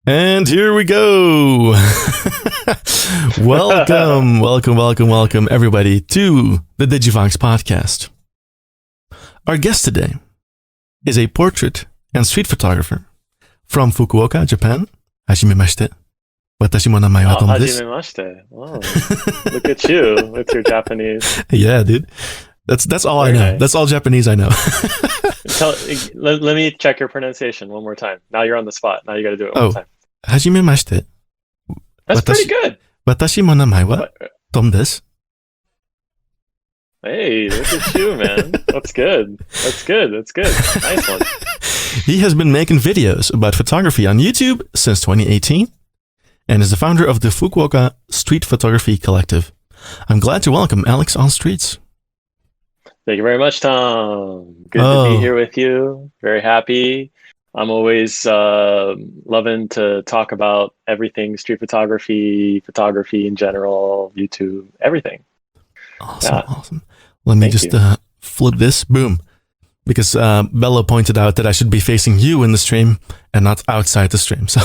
And here we go. welcome, everybody, to the Digivox podcast. Our guest today is a portrait and street photographer from Fukuoka, Japan. Hajimemashite. Watashi mo namae wa Tom desu. Hajimemashite. Oh, look at you with your Japanese. Yeah, dude. That's all Very I know. nice. That's all Japanese I know. Let me check your pronunciation one more time. Now you're on the spot. Now you got to do it one more time. Hajimemashite. That's pretty good. Watashi mo namae wa Tom desu. Hey, look at you, man. That's good. That's good. Nice one. He has been making videos about photography on YouTube since 2018 and is the founder of the Fukuoka Street Photography Collective. I'm glad to welcome Alex on Streets. Thank you very much, Tom. Good to be here with you. Very happy. I'm always loving to talk about everything street photography in general, YouTube, everything. Awesome. Let me just flip this. Boom. Because Bello pointed out that I should be facing you in the stream and not outside the stream. So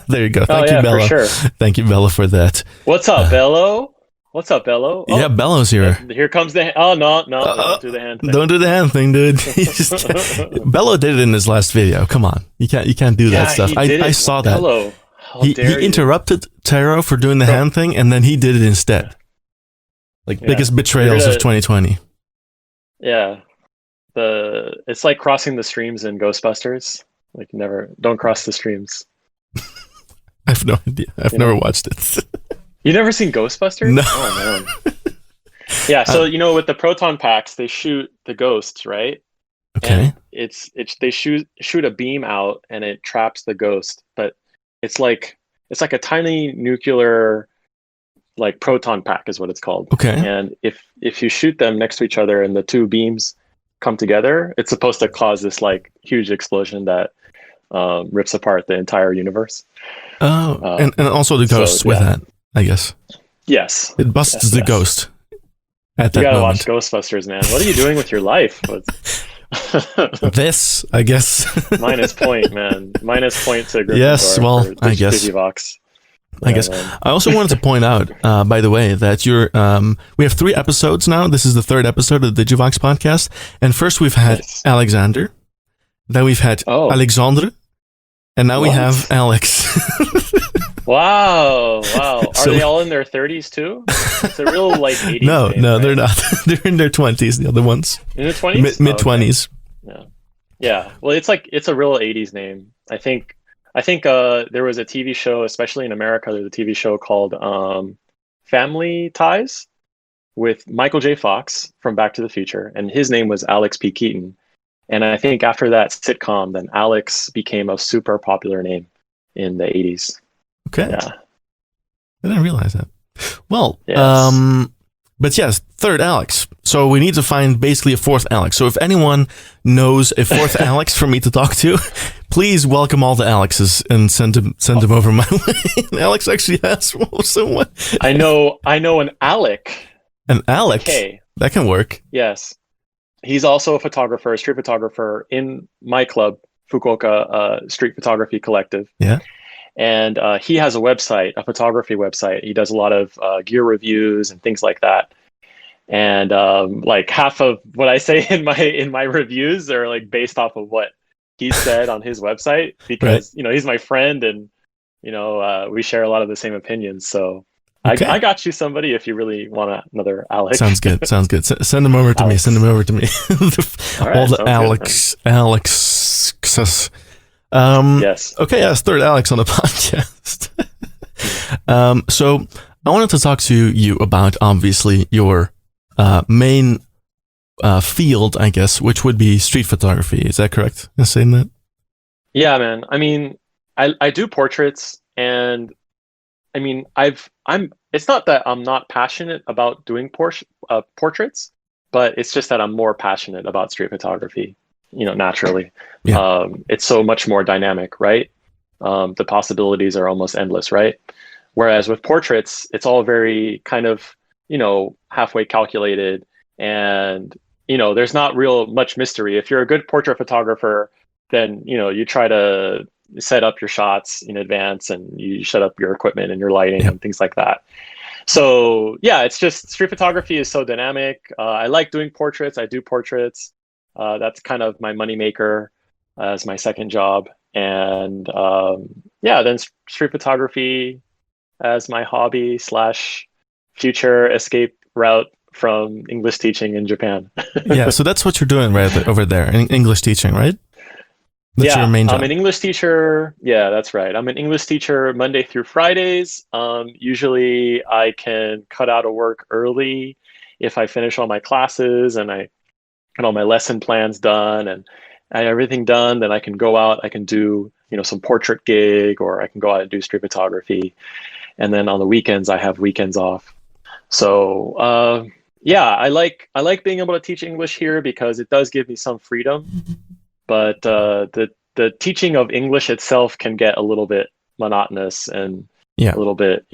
there you go. Thank you, Bello. For sure. Thank you, Bello, for that. What's up, Bello? What's up, Bello? Yeah, Bello's here. Here comes the... Oh, no, don't do the hand thing. Don't do the hand thing, dude. Bello did it in his last video. Come on. You can't do that stuff. I saw that. Bello, he interrupted Taro for doing the hand thing, and then he did it instead. Biggest betrayals of 2020. Yeah. It's like crossing the streams in Ghostbusters. Don't cross the streams. I have no idea. I've never watched it. You never seen Ghostbusters? No. Oh man. Yeah, so with the proton packs, they shoot the ghosts, right? Okay. And they shoot a beam out and it traps the ghost, but it's like a tiny nuclear proton pack is what it's called. Okay. And if you shoot them next to each other and the two beams come together, it's supposed to cause this huge explosion that rips apart the entire universe. Oh, and also the ghosts with that, I guess. Yes. It busts the ghost at that moment. You gotta watch Ghostbusters, man. What are you doing with your life? This, I guess. Minus point, man. Minus point to Gryffindor. Yes, well, I guess. Digivox. I guess. I also wanted to point out, by the way, that we have 3 episodes now. This is the 3rd episode of the Digivox podcast. And first we've had Alexander. Then we've had Alexandre. And now we have Alex. Wow. Are they all in their 30s too? It's a real 80s No, name, no, right? they're not. They're in their 20s, the other ones. In their 20s? Mid-20s. Okay. Yeah. Well, it's a real 80s name. I think there was a TV show, especially in America, there's a TV show called Family Ties with Michael J. Fox from Back to the Future, and his name was Alex P. Keaton. And I think after that sitcom, then Alex became a super popular name in the 80s. Okay. Yeah. I didn't realize that. Well, Yes. but yes, 3rd Alex. So we need to find basically a 4th Alex. So if anyone knows a 4th Alex for me to talk to, please welcome all the Alexes and send them over my way. And Alex actually has someone. I know an Alec. An Alex? Okay. That can work. Yes. He's also a photographer, a street photographer in my club, Fukuoka Street Photography Collective. Yeah. And he has a website, a photography website. He does a lot of gear reviews and things like that. And half of what I say in my reviews are based off of what he said on his website, because he's my friend and we share a lot of the same opinions. So okay. I got you somebody if you really want another Alex. Sounds good. Send them over to me. Send them over to me. All the Alexes. Yes. Okay, yes, 3rd Alex on the podcast. So I wanted to talk to you about, obviously, your main field, I guess, which would be street photography. Is that correct in saying that? Yeah, man. I mean, I do portraits, and I mean, it's not that I'm not passionate about doing portraits, but it's just that I'm more passionate about street photography. Naturally. Yeah. It's so much more dynamic, right? The possibilities are almost endless, right? Whereas with portraits, it's all very kind of, halfway calculated, and, there's not real much mystery. If you're a good portrait photographer, then, you try to, set up your shots in advance, and you set up your equipment and your lighting and things like that. So yeah, it's just street photography is so dynamic. I like doing portraits. I do portraits. That's kind of my moneymaker as my second job. And then street photography as my hobby / future escape route from English teaching in Japan. Yeah, so that's what you're doing right over there in English teaching, right? That's your main job. I'm an English teacher. Yeah, that's right. I'm an English teacher Monday through Fridays. Usually I can cut out of work early if I finish all my classes and I get all my lesson plans done and everything done, then I can go out, I can do, some portrait gig, or I can go out and do street photography. And then on the weekends, I have weekends off. So, I like being able to teach English here because it does give me some freedom. But the teaching of English itself can get a little bit monotonous and a little bit,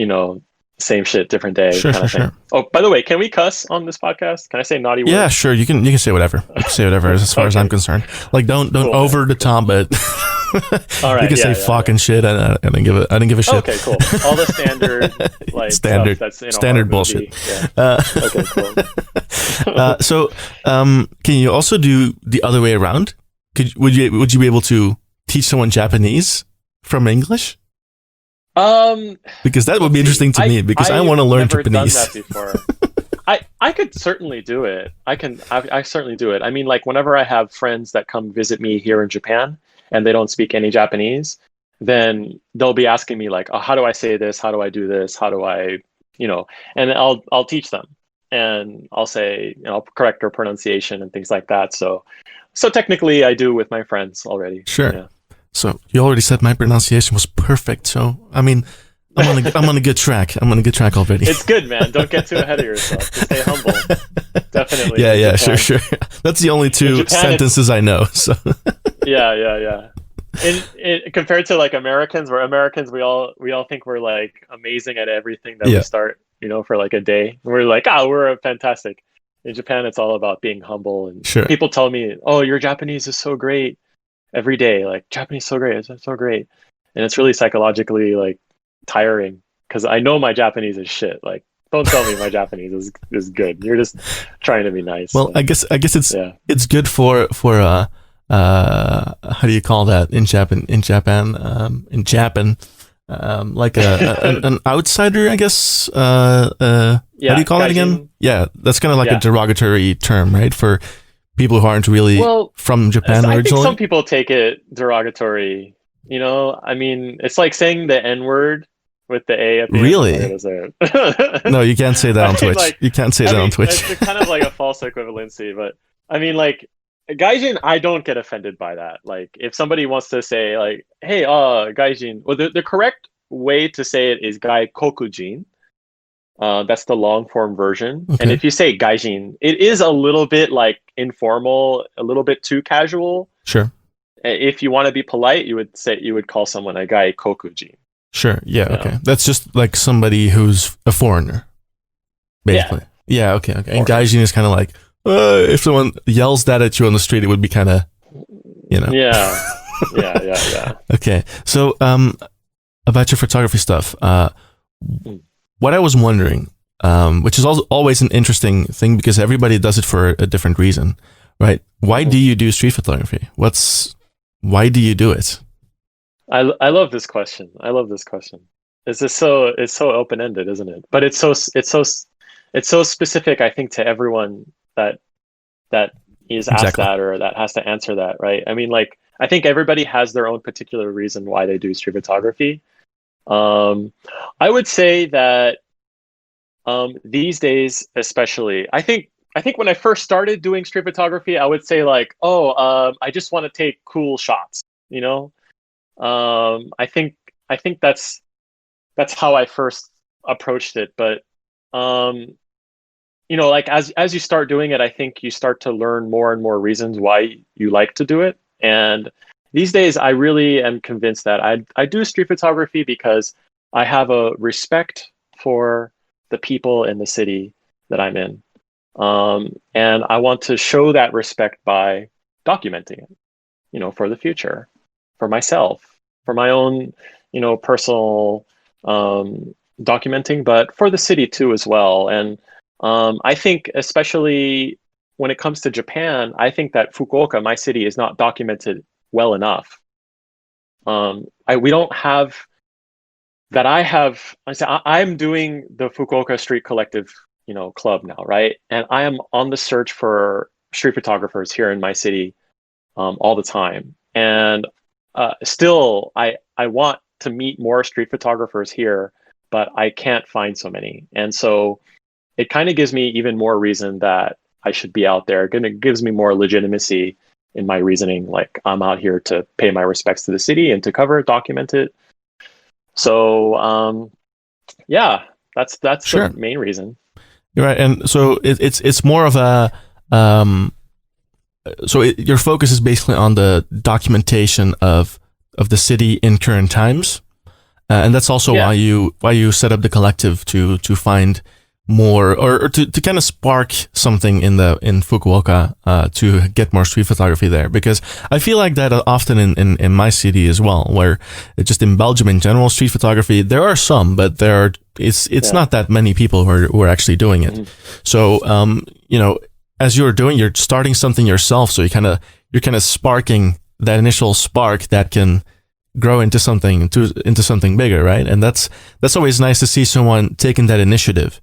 same shit, different day kind of thing. Sure. Oh, by the way, can we cuss on this podcast? Can I say naughty words? Yeah, sure. You can say whatever. You can say whatever as far as I'm concerned. Like don't cool, over the top, but all right, you can say fucking shit. I didn't give a shit. Okay, cool. All the standard standard stuff that's standard bullshit. Yeah. Okay, cool. So can you also do the other way around? Would you be able to teach someone Japanese from English? Because that would be interesting to me because I want to learn Japanese. Done that before. I could certainly do it. I certainly do it. I mean, like whenever I have friends that come visit me here in Japan and they don't speak any Japanese, then they'll be asking me like, oh, how do I say this? How do I do this? How do I, and I'll teach them and I'll say, I'll correct their pronunciation and things like that. So technically I do with my friends already. Sure. Yeah. So you already said my pronunciation was perfect. So I mean, I'm on a good track. I'm on a good track already. It's good, man. Don't get too ahead of yourself. Just stay humble. Definitely. Yeah, sure. That's the only two sentences I know. So. Yeah. In compared to like Americans, we all think we're like amazing at everything that we start, for like a day. We're like, we're fantastic. In Japan, it's all about being humble. And people tell me, oh, your Japanese is so great. Every day, like Japanese so great, it's so great, and it's really psychologically like tiring because I know my Japanese is shit. Like, don't tell me my Japanese is good. You're just trying to be nice. Well, I guess it's good for how do you call that in Japan like an outsider, I guess. How do you call it again? Yeah, that's kind of like a derogatory term, right? For people who aren't really from Japan originally. I think some people take it derogatory. I mean, it's like saying the N-word with the A at the end. No, you can't say that on Twitch. You can't say that on Twitch. It's kind of like a false equivalency, but I mean, like, Gaijin, I don't get offended by that. Like, if somebody wants to say, like, hey, Gaijin, well, the correct way to say it is Gaikokujin. That's the long form version. Okay. And if you say Gaijin, it is a little bit like informal, a little bit too casual. Sure. If you want to be polite, you would call someone a Gaikokujin. Sure. Yeah. Okay. That's just like somebody who's a foreigner, basically. Yeah. Okay. And Gaijin is kind of like, if someone yells that at you on the street, it would be kind of, Yeah. Okay. So, about your photography stuff, what I was wondering, which is also always an interesting thing because everybody does it for a different reason, right? Why do you do street photography? Why do you do it? I love this question. It's so open-ended, isn't it? But it's so specific, I think, to everyone that is asked that or that has to answer that, right? I mean, like, I think everybody has their own particular reason why they do street photography. I would say that these days, especially, I think when I first started doing street photography, I would say like, I just want to take cool shots, I think that's how I first approached it. But like as you start doing it, I think you start to learn more and more reasons why you like to do it. And these days, I really am convinced that I do street photography because I have a respect for the people in the city that I'm in. And I want to show that respect by documenting it, for the future, for myself, for my own, personal documenting, but for the city too as well. And I think especially when it comes to Japan, I think that Fukuoka, my city, is not documented well enough. We don't have that. I'm doing the Fukuoka Street Collective, club now, right? And I am on the search for street photographers here in my city all the time. And still, I want to meet more street photographers here, but I can't find so many. And so it kind of gives me even more reason that I should be out there. It gives me more legitimacy in my reasoning. Like, I'm out here to pay my respects to the city and to cover it, document it. So, yeah, that's Sure. the main reason. You're right. And so it's more of a, your focus is basically on the documentation of the city in current times. And that's also why you set up the collective to find more, or to kind of spark something in Fukuoka to get more street photography there, because I feel like that often in my city as well, where just in Belgium in general, street photography, there are some, but it's not that many people who are actually doing it. Mm-hmm. So as you're starting something yourself, so you're kind of sparking that initial spark that can grow into something bigger, right? And that's always nice to see someone taking that initiative.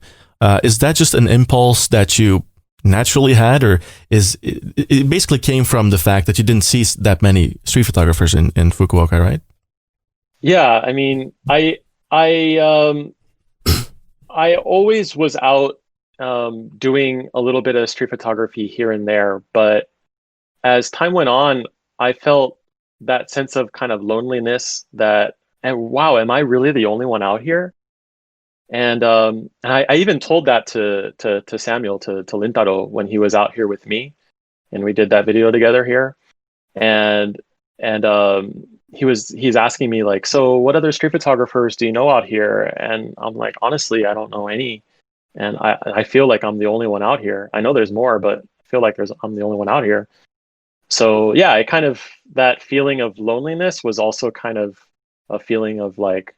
Is that just an impulse that you naturally had, or it basically came from the fact that you didn't see that many street photographers in Fukuoka, right? Yeah, I mean, I always was out doing a little bit of street photography here and there, but as time went on, I felt that sense of kind of loneliness and wow, am I really the only one out here? And I even told that to Samuel, to Lintaro, when he was out here with me, and we did that video together here. And he's asking me like, so what other street photographers do you know out here? And I'm like, honestly, I don't know any. And I feel like I'm the only one out here. I know there's more, but I feel like I'm the only one out here. So yeah, it kind of, that feeling of loneliness was also kind of a feeling of like,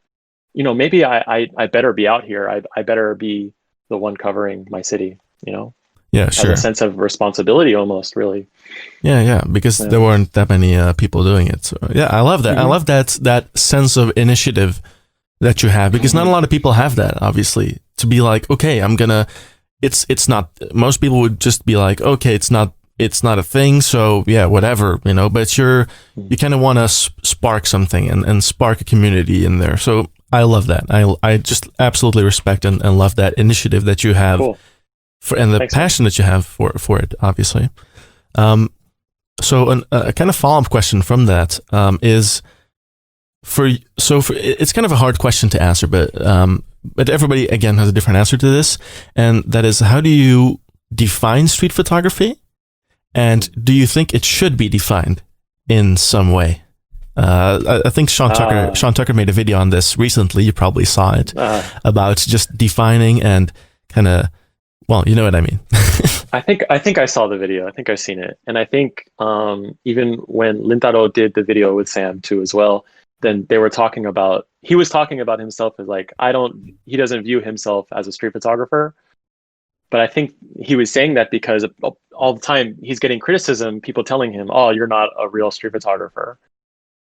maybe I better be out here. I better be the one covering my city, Yeah, sure. As a sense of responsibility almost, really. Yeah, because there weren't that many people doing it. So yeah, I love that. Mm-hmm. I love that sense of initiative that you have, because not a lot of people have that, obviously, to be like, okay, it's not, most people would just be like, okay, it's not a thing, so yeah, whatever, but you kind of want to spark something and spark a community in there. So I love that. I just absolutely respect and love that initiative that you have. Cool. And the passion that you have for it, obviously. So a kind of follow-up question from that is, it's kind of a hard question to answer, but everybody again has a different answer to this, and that is, how do you define street photography, and do you think it should be defined in some way? I think Sean Tucker made a video on this recently. You probably saw it, about just defining and kind of, well, you know what I mean. I think I saw the video. I think I've seen it, and I think even when Lintaro did the video with Sam too as well, then he was talking about himself as like, he doesn't view himself as a street photographer. But I think he was saying that because all the time he's getting criticism, people telling him, oh, you're not a real street photographer,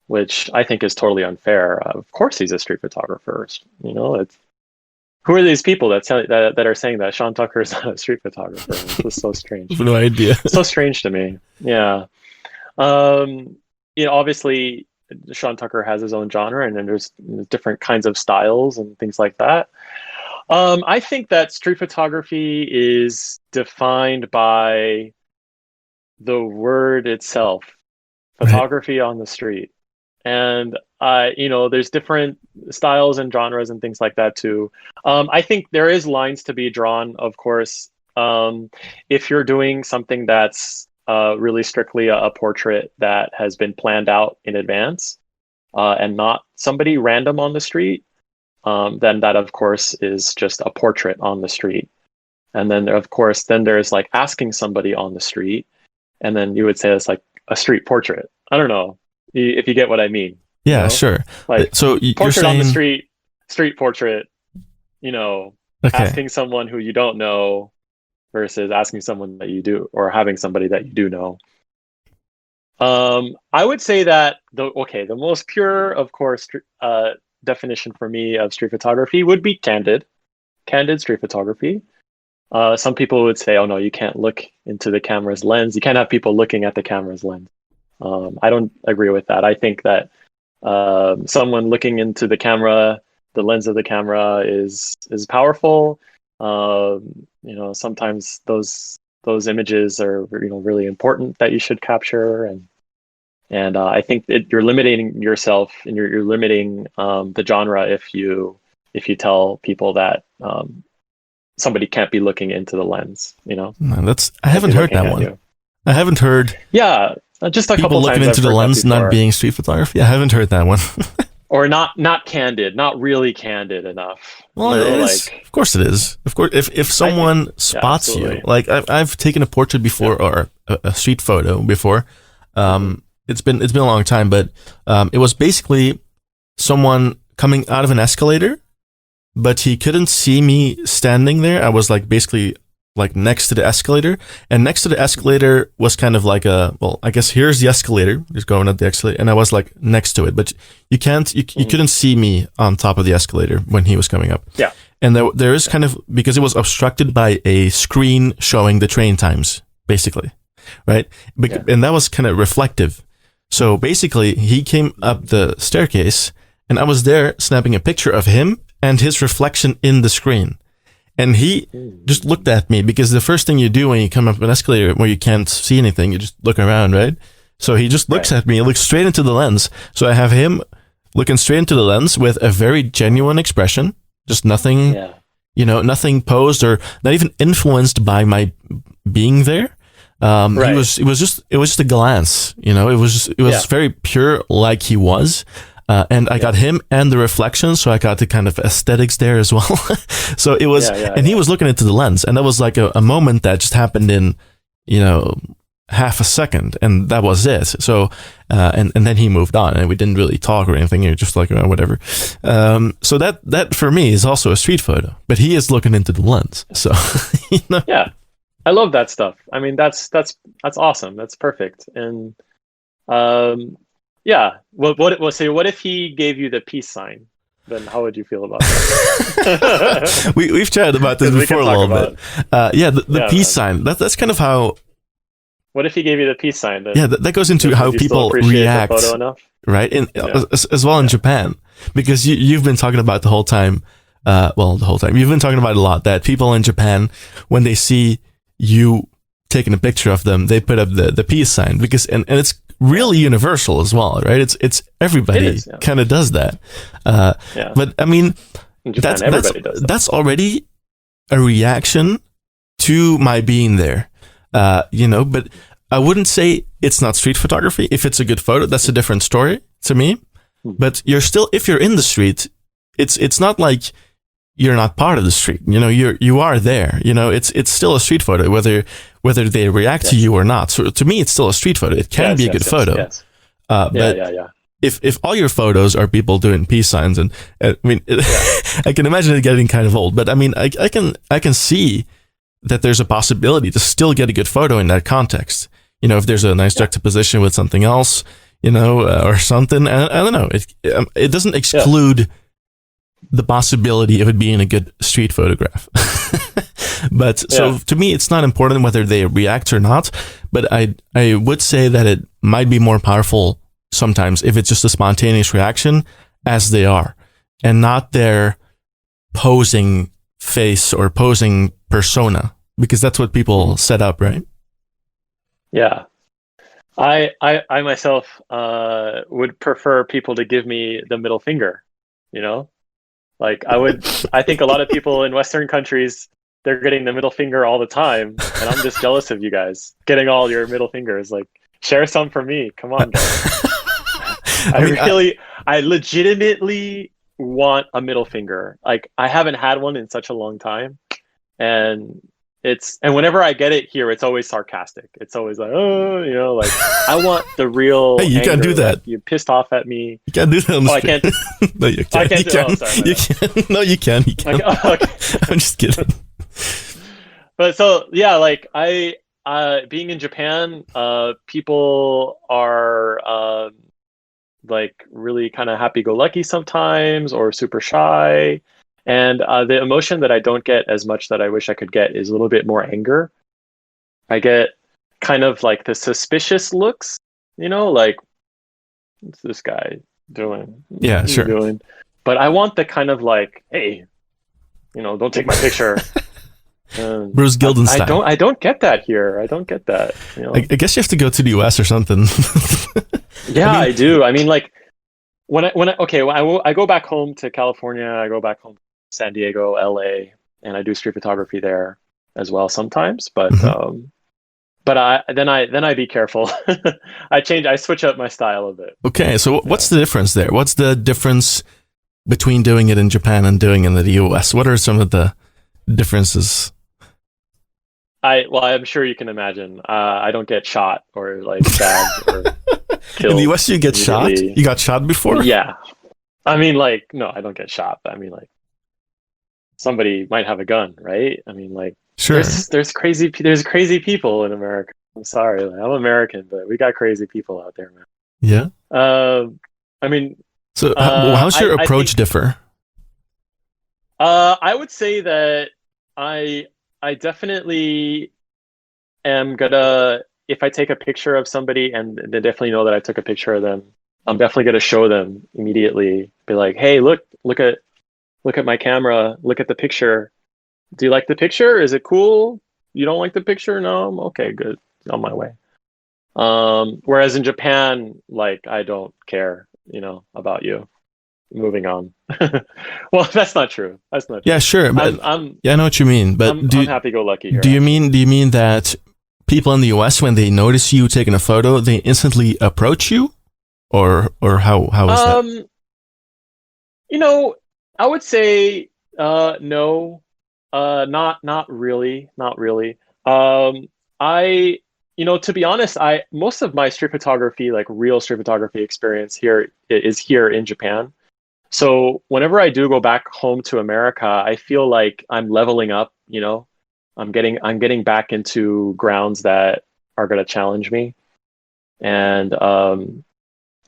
which I think is totally unfair. Of course he's a street photographer. Who are these people that are saying that Sean Tucker is not a street photographer? This is so strange. No idea. So strange to me. Yeah. Obviously Sean Tucker has his own genre, and then there's different kinds of styles and things like that. I think that street photography is defined by the word itself, photography on the street. And, there's different styles and genres and things like that too. I think there is lines to be drawn, of course. If you're doing something that's really strictly a portrait that has been planned out in advance, and not somebody random on the street, then that, of course, is just a portrait on the street. And then, of course, there's like asking somebody on the street, and then you would say it's like a street portrait. I don't know if you get what I mean. Yeah, sure. Like, so you're portrait saying on the street portrait, okay. asking someone who you don't know versus asking someone that you do, or having somebody that you do know. I would say that the most pure, of course, definition for me of street photography would be candid street photography. Some people would say, oh no, you can't look into the camera's lens. You can't have people looking at the camera's lens. I don't agree with that. I think that someone looking into the camera, the lens of the camera is powerful. Sometimes those images are really important that you should capture, and I think you're limiting yourself, and you're limiting the genre if you tell people that somebody can't be looking into the lens. No, I haven't heard that one. You. I haven't heard. Yeah, just a people couple looking times into the lens not being street photography. I haven't heard that one. Or not candid, not really candid enough. Well, of course it is. Of course, if someone spots you, like I've taken a portrait before, or a street photo before. It's been a long time, but it was basically someone coming out of an escalator, but he couldn't see me standing there. I was basically next to the escalator, and next to the escalator was kind of I guess here's the escalator, just going up the escalator, and I was next to it, but you couldn't see me on top of the escalator when he was coming up. Yeah. And there is kind of, because it was obstructed by a screen showing the train times, basically, right? And that was kind of reflective. So basically, he came up the staircase, and I was there snapping a picture of him and his reflection in the screen. And he just looked at me, because the first thing you do when you come up an escalator where you can't see anything, you just look around, right? So he just looks at me, looks straight into the lens. So I have him looking straight into the lens with a very genuine expression, just nothing, nothing posed or not even influenced by my being there. It was just a glance, it was very pure, like he was. And I got him and the reflection, so I got the kind of aesthetics there as well. So it was, he was looking into the lens, and that was like a moment that just happened in, half a second, and that was it. So, and then he moved on, and we didn't really talk or anything. You're just whatever. So that for me is also a street photo, but he is looking into the lens. So, Yeah, I love that stuff. I mean, that's awesome. That's perfect. And, yeah. What if he gave you the peace sign? Then how would you feel about that? We've chatted about this before a little bit. The peace sign. That's kind of how. What if he gave you the peace sign? Then that goes into how people react, the photo enough? Right? As well in Japan, because you've been talking about the whole time. The whole time you've been talking about a lot that people in Japan, when they see you taking a picture of them, they put up the peace sign, because and it's really universal as well, right? It's everybody kind of does that. But I mean, that's already a reaction to my being there, but I wouldn't say it's not street photography. If it's a good photo, that's a different story to me. But if you're in the street, it's not like you're not part of the street. You are there. It's still a street photo, whether they react to you or not. So to me, it's still a street photo. It can be a good photo. Yes. But if all your photos are people doing peace signs, and I mean, I can imagine it getting kind of old. But I mean, I can see that there's a possibility to still get a good photo in that context. If there's a nice juxtaposition with something else, or something. I don't know. It doesn't exclude the possibility of it being a good street photograph. But so to me, it's not important whether they react or not, but I would say that it might be more powerful sometimes if it's just a spontaneous reaction, as they are, and not their posing face or posing persona, because that's what people set up, right? Yeah. I myself would prefer people to give me the middle finger, I think a lot of people in Western countries, they're getting the middle finger all the time, and I'm just jealous of you guys getting all your middle fingers. Share some for me. Come on, guys. I legitimately want a middle finger. I haven't had one in such a long time, and and whenever I get it here, it's always sarcastic. It's always like, oh, like I want the real Hey, you anger. can't do that. Like, you pissed off at me. You can't do that on the I street. can't. No, you can't. I can't You do. can. Oh, sorry. You can. No, you can. You can. Okay. I'm just kidding. But so yeah, like being in Japan, people are like really kind of happy-go-lucky sometimes, or super shy. And the emotion that I don't get as much that I wish I could get is a little bit more anger. I get kind of like the suspicious looks, like, what's this guy doing? Yeah, What's he sure. doing? But I want the kind of like, hey, don't take my picture. Bruce Gildenstein. I don't get that here. I don't get that. I guess you have to go to the US or something. Yeah, I do. I mean, like when I go back home to California, I go back home to San Diego, LA, and I do street photography there as well sometimes. But but I be careful. I switch up my style a bit. Okay, so what's the difference there? What's the difference between doing it in Japan and doing it in the US? What are some of the differences? I'm sure you can imagine. I don't get shot or like stabbed or killed. In the US, you get shot? You got shot before? Yeah. I mean, like, no, I don't get shot. But I mean, like, somebody might have a gun, right? I mean, like, sure. There's crazy people in America. I'm sorry, like, I'm American, but we got crazy people out there, man. Yeah. I mean, so how's your approach differ? I would say that I definitely am gonna, if I take a picture of somebody and they definitely know that I took a picture of them, I'm definitely gonna show them immediately. Be like, hey, look at my camera. Look at the picture. Do you like the picture? Is it cool? You don't like the picture? No? Okay, good. On my way. Whereas in Japan, like, I don't care, about you. Moving on. Well, that's not true. Yeah, sure. But I know what you mean. But I'm happy-go-lucky here. Do you mean that people in the US, when they notice you taking a photo, they instantly approach you, or how is that? I would say no, not really. To be honest, most of my street photography, like real street photography experience here is here in Japan. So whenever I do go back home to America, I feel like I'm leveling up, I'm getting back into grounds that are going to challenge me. And,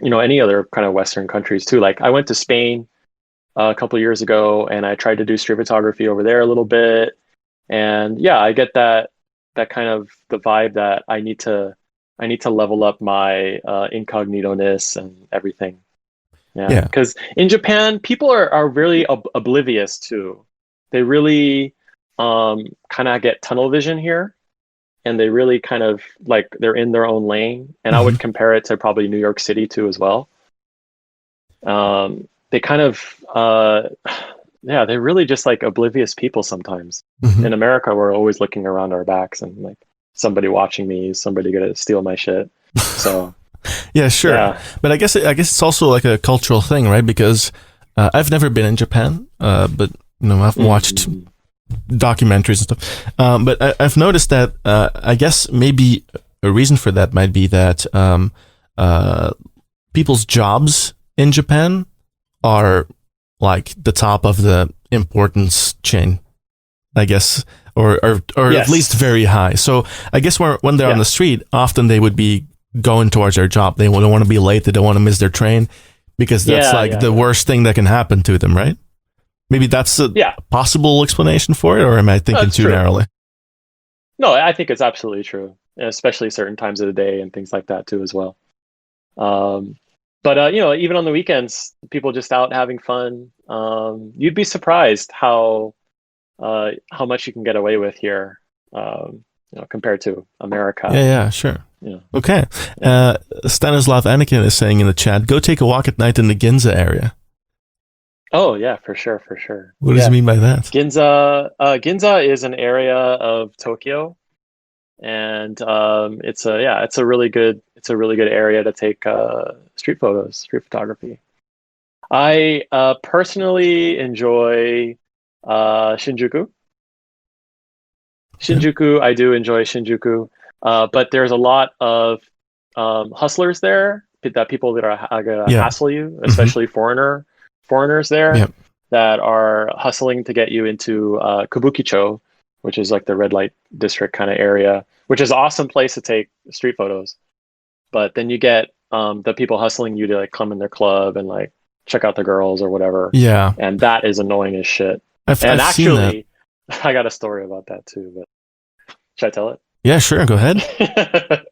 any other kind of Western countries too. Like I went to Spain a couple of years ago and I tried to do street photography over there a little bit. And yeah, I get that kind of the vibe that I need to level up my incognito-ness and everything. Yeah, because in Japan, people are really oblivious too. They really kind of get tunnel vision here, and they really kind of like they're in their own lane. And I would compare it to probably New York City too as well. They kind of they're really just like oblivious people sometimes. In America, we're always looking around our backs and like somebody watching me, somebody gonna steal my shit. So. Yeah, sure. Yeah. But I guess it's also like a cultural thing, right? Because I've never been in Japan, but I've watched documentaries and stuff. But I've noticed that I guess maybe a reason for that might be that people's jobs in Japan are like the top of the importance chain, I guess, or yes. At least very high. So I guess when they're on the street, often they would be going towards their job. They don't want to be late. They don't want to miss their train because that's the worst thing that can happen to them, right? Maybe that's a possible explanation for it, or am I thinking too narrowly? No, I think it's absolutely true, especially certain times of the day and things like that too as well. But even on the weekends, people just out having fun. You'd be surprised how much you can get away with here, compared to America. Yeah, sure. Yeah. Okay. Stanislav Anakin is saying in the chat, go take a walk at night in the Ginza area. Oh, yeah, for sure. What does he mean by that? Ginza is an area of Tokyo, and it's a really good area to take street photography. I personally enjoy Shinjuku. Shinjuku, I do enjoy Shinjuku, but there's a lot of hustlers there, that people that are gonna Yeah. hassle you, especially foreigners there Yeah. that are hustling to get you into Kabukicho, which is like the red light district kind of area, which is an awesome place to take street photos. But then you get the people hustling you to like come in their club and like check out the girls or whatever, Yeah. and that is annoying as shit. I've And seen that. actually, I got a story about that too, but should I tell it? Yeah, sure. Go ahead.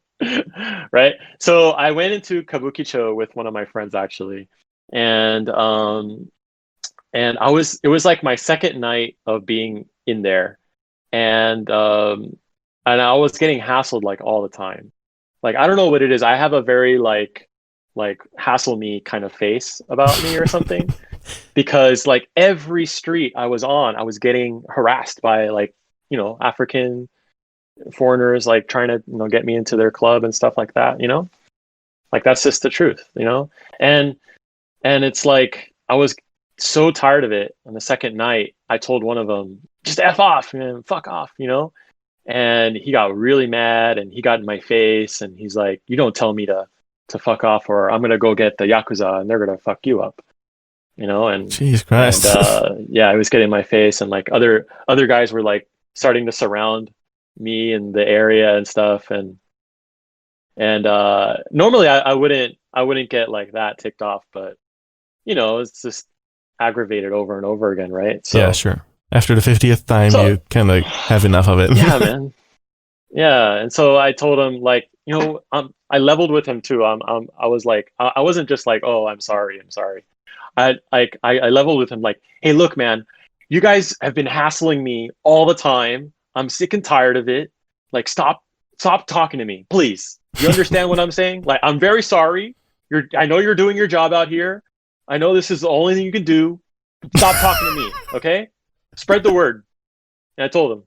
Right. So I went into Kabukicho with one of my friends actually, and it was like my second night of being in there, and I was getting hassled like all the time. Like I don't know what it is. I have a very like hassle me kind of face about me or something, because like every street I was on, I was getting harassed by like, African foreigners like trying to, get me into their club and stuff like that, like that's just the truth. And it's like I was so tired of it. On the second night I told one of them, just F off, man, fuck off. And he got really mad and he got in my face and he's like, you don't tell me to fuck off, or I'm gonna go get the Yakuza and they're gonna fuck you up. And Jeez Christ. and yeah, I was getting in my face, and like other guys were like starting to surround me in the area and stuff, and normally I wouldn't get like that ticked off, but it's just aggravated over and over again, right? So Yeah, sure. After the 50th time, you kind of have enough of it. Yeah, man. Yeah, and so I told him like, I leveled with him too. I was like, I wasn't just like, oh, I'm sorry. I leveled with him like, hey, look, man, you guys have been hassling me all the time. I'm sick and tired of it. Like, stop talking to me, please. You understand what I'm saying? Like, I'm very sorry. I know you're doing your job out here. I know this is the only thing you can do. Stop talking to me, okay? Spread the word. And I told him,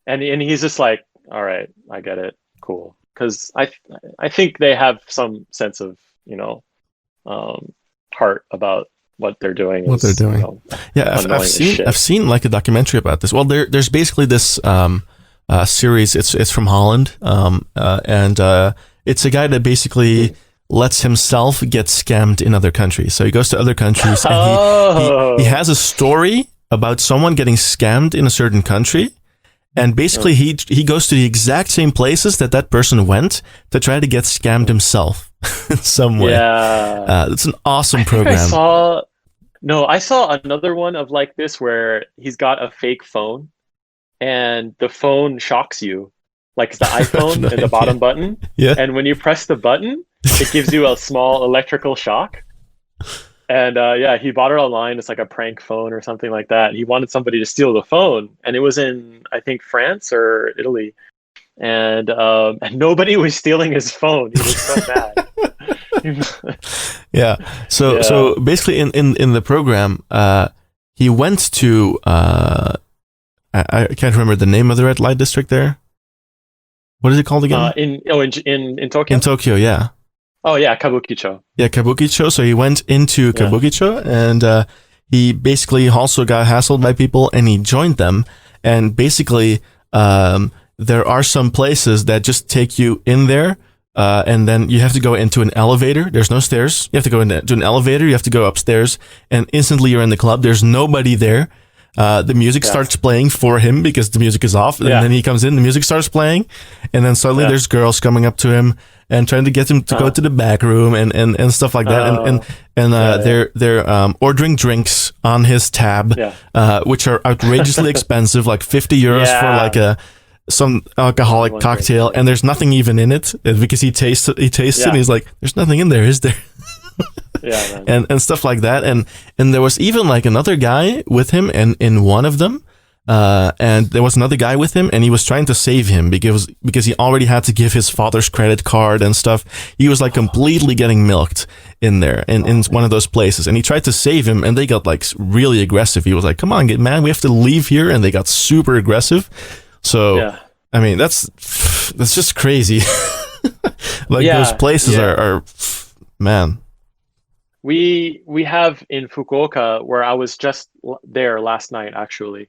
and he's just like, all right, I get it, cool. Because I think they have some sense of heart about what they're doing. Yeah, I've seen like a documentary about this. Well, there's basically this series. It's from Holland, and it's a guy that basically lets himself get scammed in other countries. So he goes to other countries and he has a story about someone getting scammed in a certain country. And basically, he goes to the exact same places that person went to try to get scammed himself in some way. Yeah, it's an awesome program. I saw another one of like this where he's got a fake phone, and the phone shocks you, like it's the iPhone and the bottom button. Yeah. And when you press the button, it gives you a small electrical shock. And he bought it online. It's like a prank phone or something like that. He wanted somebody to steal the phone, and it was in, I think, France or Italy. And nobody was stealing his phone. He was so mad. Yeah. So basically, in the program, he went to I can't remember the name of the red light district there. What is it called again? In Tokyo. In Tokyo, yeah. Oh yeah, Kabukicho. Yeah, Kabukicho. So he went into Kabukicho, and he basically also got hassled by people, and he joined them. And basically, there are some places that just take you in there, and then you have to go into an elevator. There's no stairs. You have to go into an elevator. You have to go upstairs, and instantly you're in the club. There's nobody there. The music starts playing for him because the music is off, and then he comes in, the music starts playing, and then suddenly there's girls coming up to him and trying to get him to go to the back room and stuff like that, they're ordering drinks on his tab, which are outrageously expensive, like 50 euros for like some alcoholic cocktail, and there's nothing even in it because he tastes it and he's like, there's nothing in there, is there? Yeah, and stuff like that, and there was even like another guy with him, and in one of them, and there was another guy with him, and he was trying to save him because he already had to give his father's credit card and stuff. He was like completely getting milked in there, in one of those places, and he tried to save him, and they got like really aggressive. He was like, "Come on, man, we have to leave here," and they got super aggressive. So I mean, that's just crazy. Like those places are man. We have in Fukuoka, where I was just there last night, actually.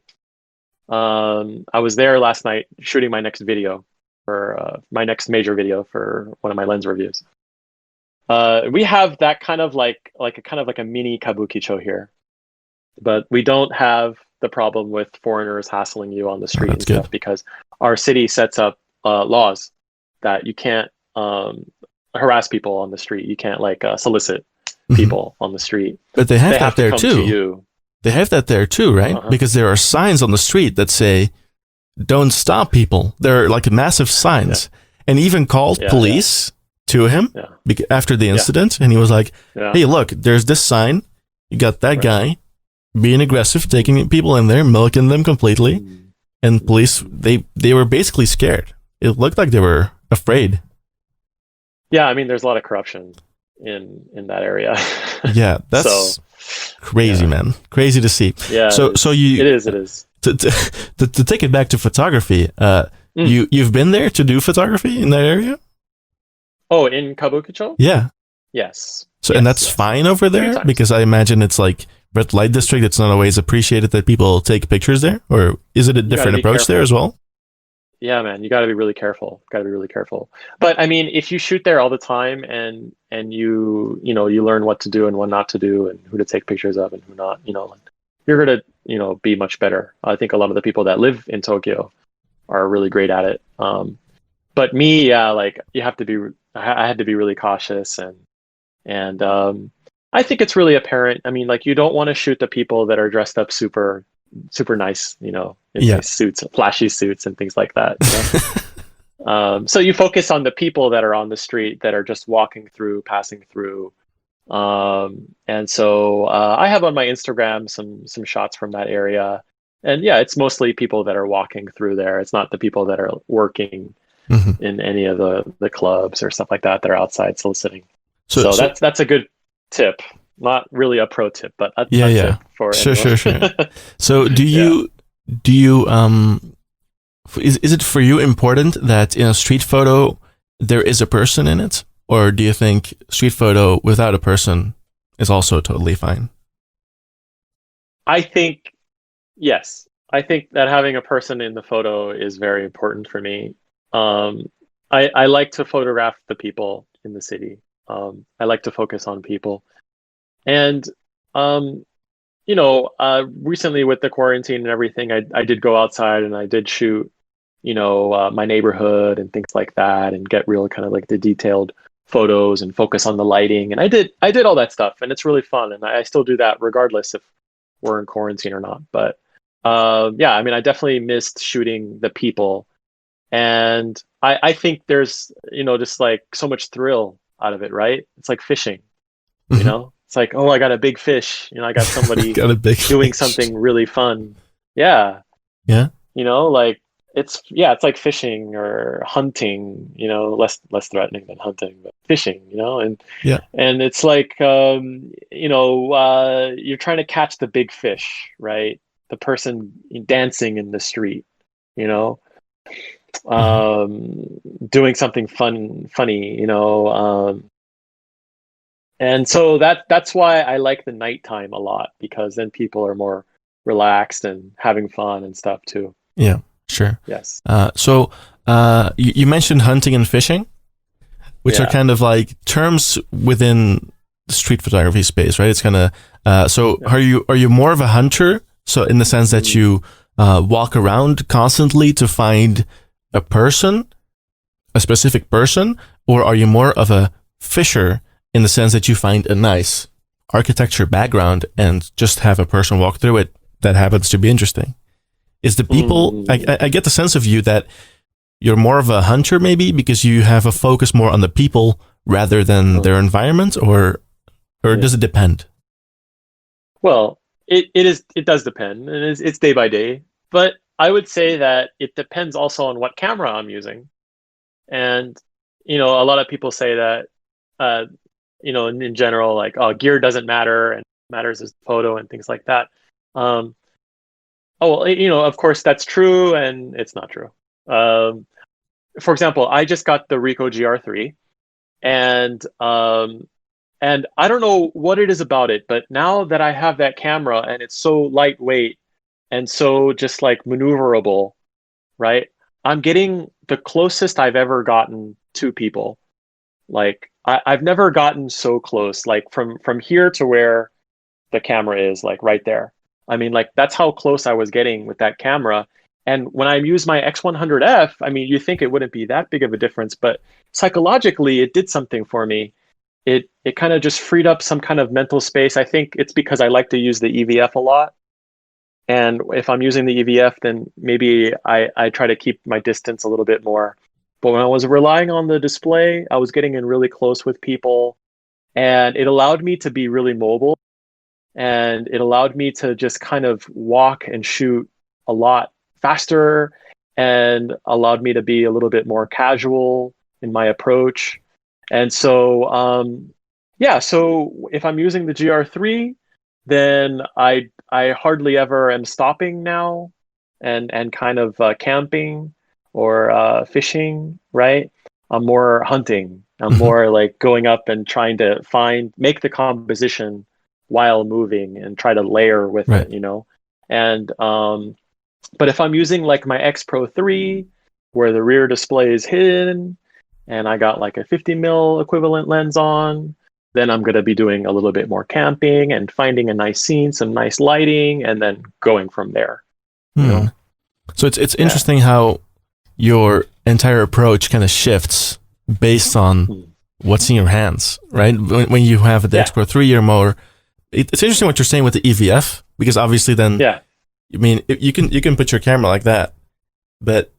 I was there last night shooting my next video for my next major video for one of my lens reviews. We have that kind of like a mini kabukicho here, but we don't have the problem with foreigners hassling you on the street and stuff because our city sets up laws that you can't harass people on the street. You can't like solicit people on the street. But they have that there too. They have that there too, right? Because there are signs on the street that say, "Don't stop people." There are like massive signs, and even called police to him after the incident, and he was like, "Hey, look, there's this sign. You got that guy being aggressive, taking people in there, milking them completely." And police, they were basically scared. It looked like they were afraid. Yeah, I mean, there's a lot of corruption in that area. Yeah, that's crazy, man. Crazy to see. Yeah. So you. It is. To take it back to photography, you've been there to do photography in that area? Oh, in Kabukicho? Yeah. Yes. So and that's fine over there because I imagine it's like red light district. It's not always appreciated that people take pictures there, or is it a different approach there as well? Yeah, man, you got to be really careful. But I mean, if you shoot there all the time and you learn what to do and what not to do and who to take pictures of and who not, you're going to, be much better. I think a lot of the people that live in Tokyo are really great at it. But me, like I had to be really cautious and I think it's really apparent. I mean, like you don't want to shoot the people that are dressed up super nice, in nice suits, flashy suits and things like that. So you focus on the people that are on the street that are just walking through, passing through. And so I have on my Instagram some shots from that area. And yeah, it's mostly people that are walking through there. It's not the people that are working in any of the clubs or stuff like that are outside soliciting. So that's a good tip. Not really a pro tip, but a tip for sure. So is it for you important that in a street photo there is a person in it, or do you think street photo without a person is also totally fine? I think yes. I think that having a person in the photo is very important for me. I like to photograph the people in the city. I like to focus on people. And, recently with the quarantine and everything, I did go outside and I did shoot, my neighborhood and things like that and get real kind of like the detailed photos and focus on the lighting. And I did all that stuff and it's really fun. And I still do that regardless if we're in quarantine or not. But, I mean, I definitely missed shooting the people. And I think there's, just like so much thrill out of it, right? It's like fishing, It's like, oh, I got a big fish. I got somebody doing something really fun. Yeah. Yeah. Like it's like fishing or hunting, less threatening than hunting, but fishing, and it's like, you're trying to catch the big fish, right? The person dancing in the street, doing something funny, and so that's why I like the nighttime a lot, because then people are more relaxed and having fun and stuff too. Yeah, sure. Yes. So you mentioned hunting and fishing, which are kind of like terms within the street photography space, right? It's kind of are you more of a hunter? So in the sense that you walk around constantly to find a person, a specific person, or are you more of a fisher in the sense that you find a nice architecture background and just have a person walk through it that happens to be interesting? Is the people, I get the sense of you that you're more of a hunter maybe because you have a focus more on the people rather than their environment, or does it depend? Well, it does depend, and it's day by day, but I would say that it depends also on what camera I'm using. And, a lot of people say that, in general, like, oh, gear doesn't matter and matters is photo and things like that. Of course that's true and it's not true. For example, I just got the Ricoh GR3 and I don't know what it is about it, but now that I have that camera and it's so lightweight and so just like maneuverable, right? I'm getting the closest I've ever gotten to people. Like I've never gotten so close, like from here to where the camera is, like right there. I mean, like that's how close I was getting with that camera. And when I use my X100F, I mean, you think it wouldn't be that big of a difference, but psychologically, it did something for me. It kind of just freed up some kind of mental space. I think it's because I like to use the EVF a lot. And if I'm using the EVF, then maybe I try to keep my distance a little bit more. But when I was relying on the display, I was getting in really close with people, and it allowed me to be really mobile, and it allowed me to just kind of walk and shoot a lot faster, and allowed me to be a little bit more casual in my approach. And so, yeah, so if I'm using the GR3, then I hardly ever am stopping now and kind of camping or fishing, right? I'm more hunting. I'm more like going up and trying to make the composition while moving and try to layer with Right. it, you know? And, but if I'm using like my X Pro 3, where the rear display is hidden, and I got like a 50 mil equivalent lens on, then I'm going to be doing a little bit more camping and finding a nice scene, some nice lighting, and then going from there. You know? So it's interesting how your entire approach kind of shifts based on what's in your hands, right? When you have the X Pro 3, you're more. It's interesting what you're saying with the EVF, because obviously then, I mean, you can put your camera like that, but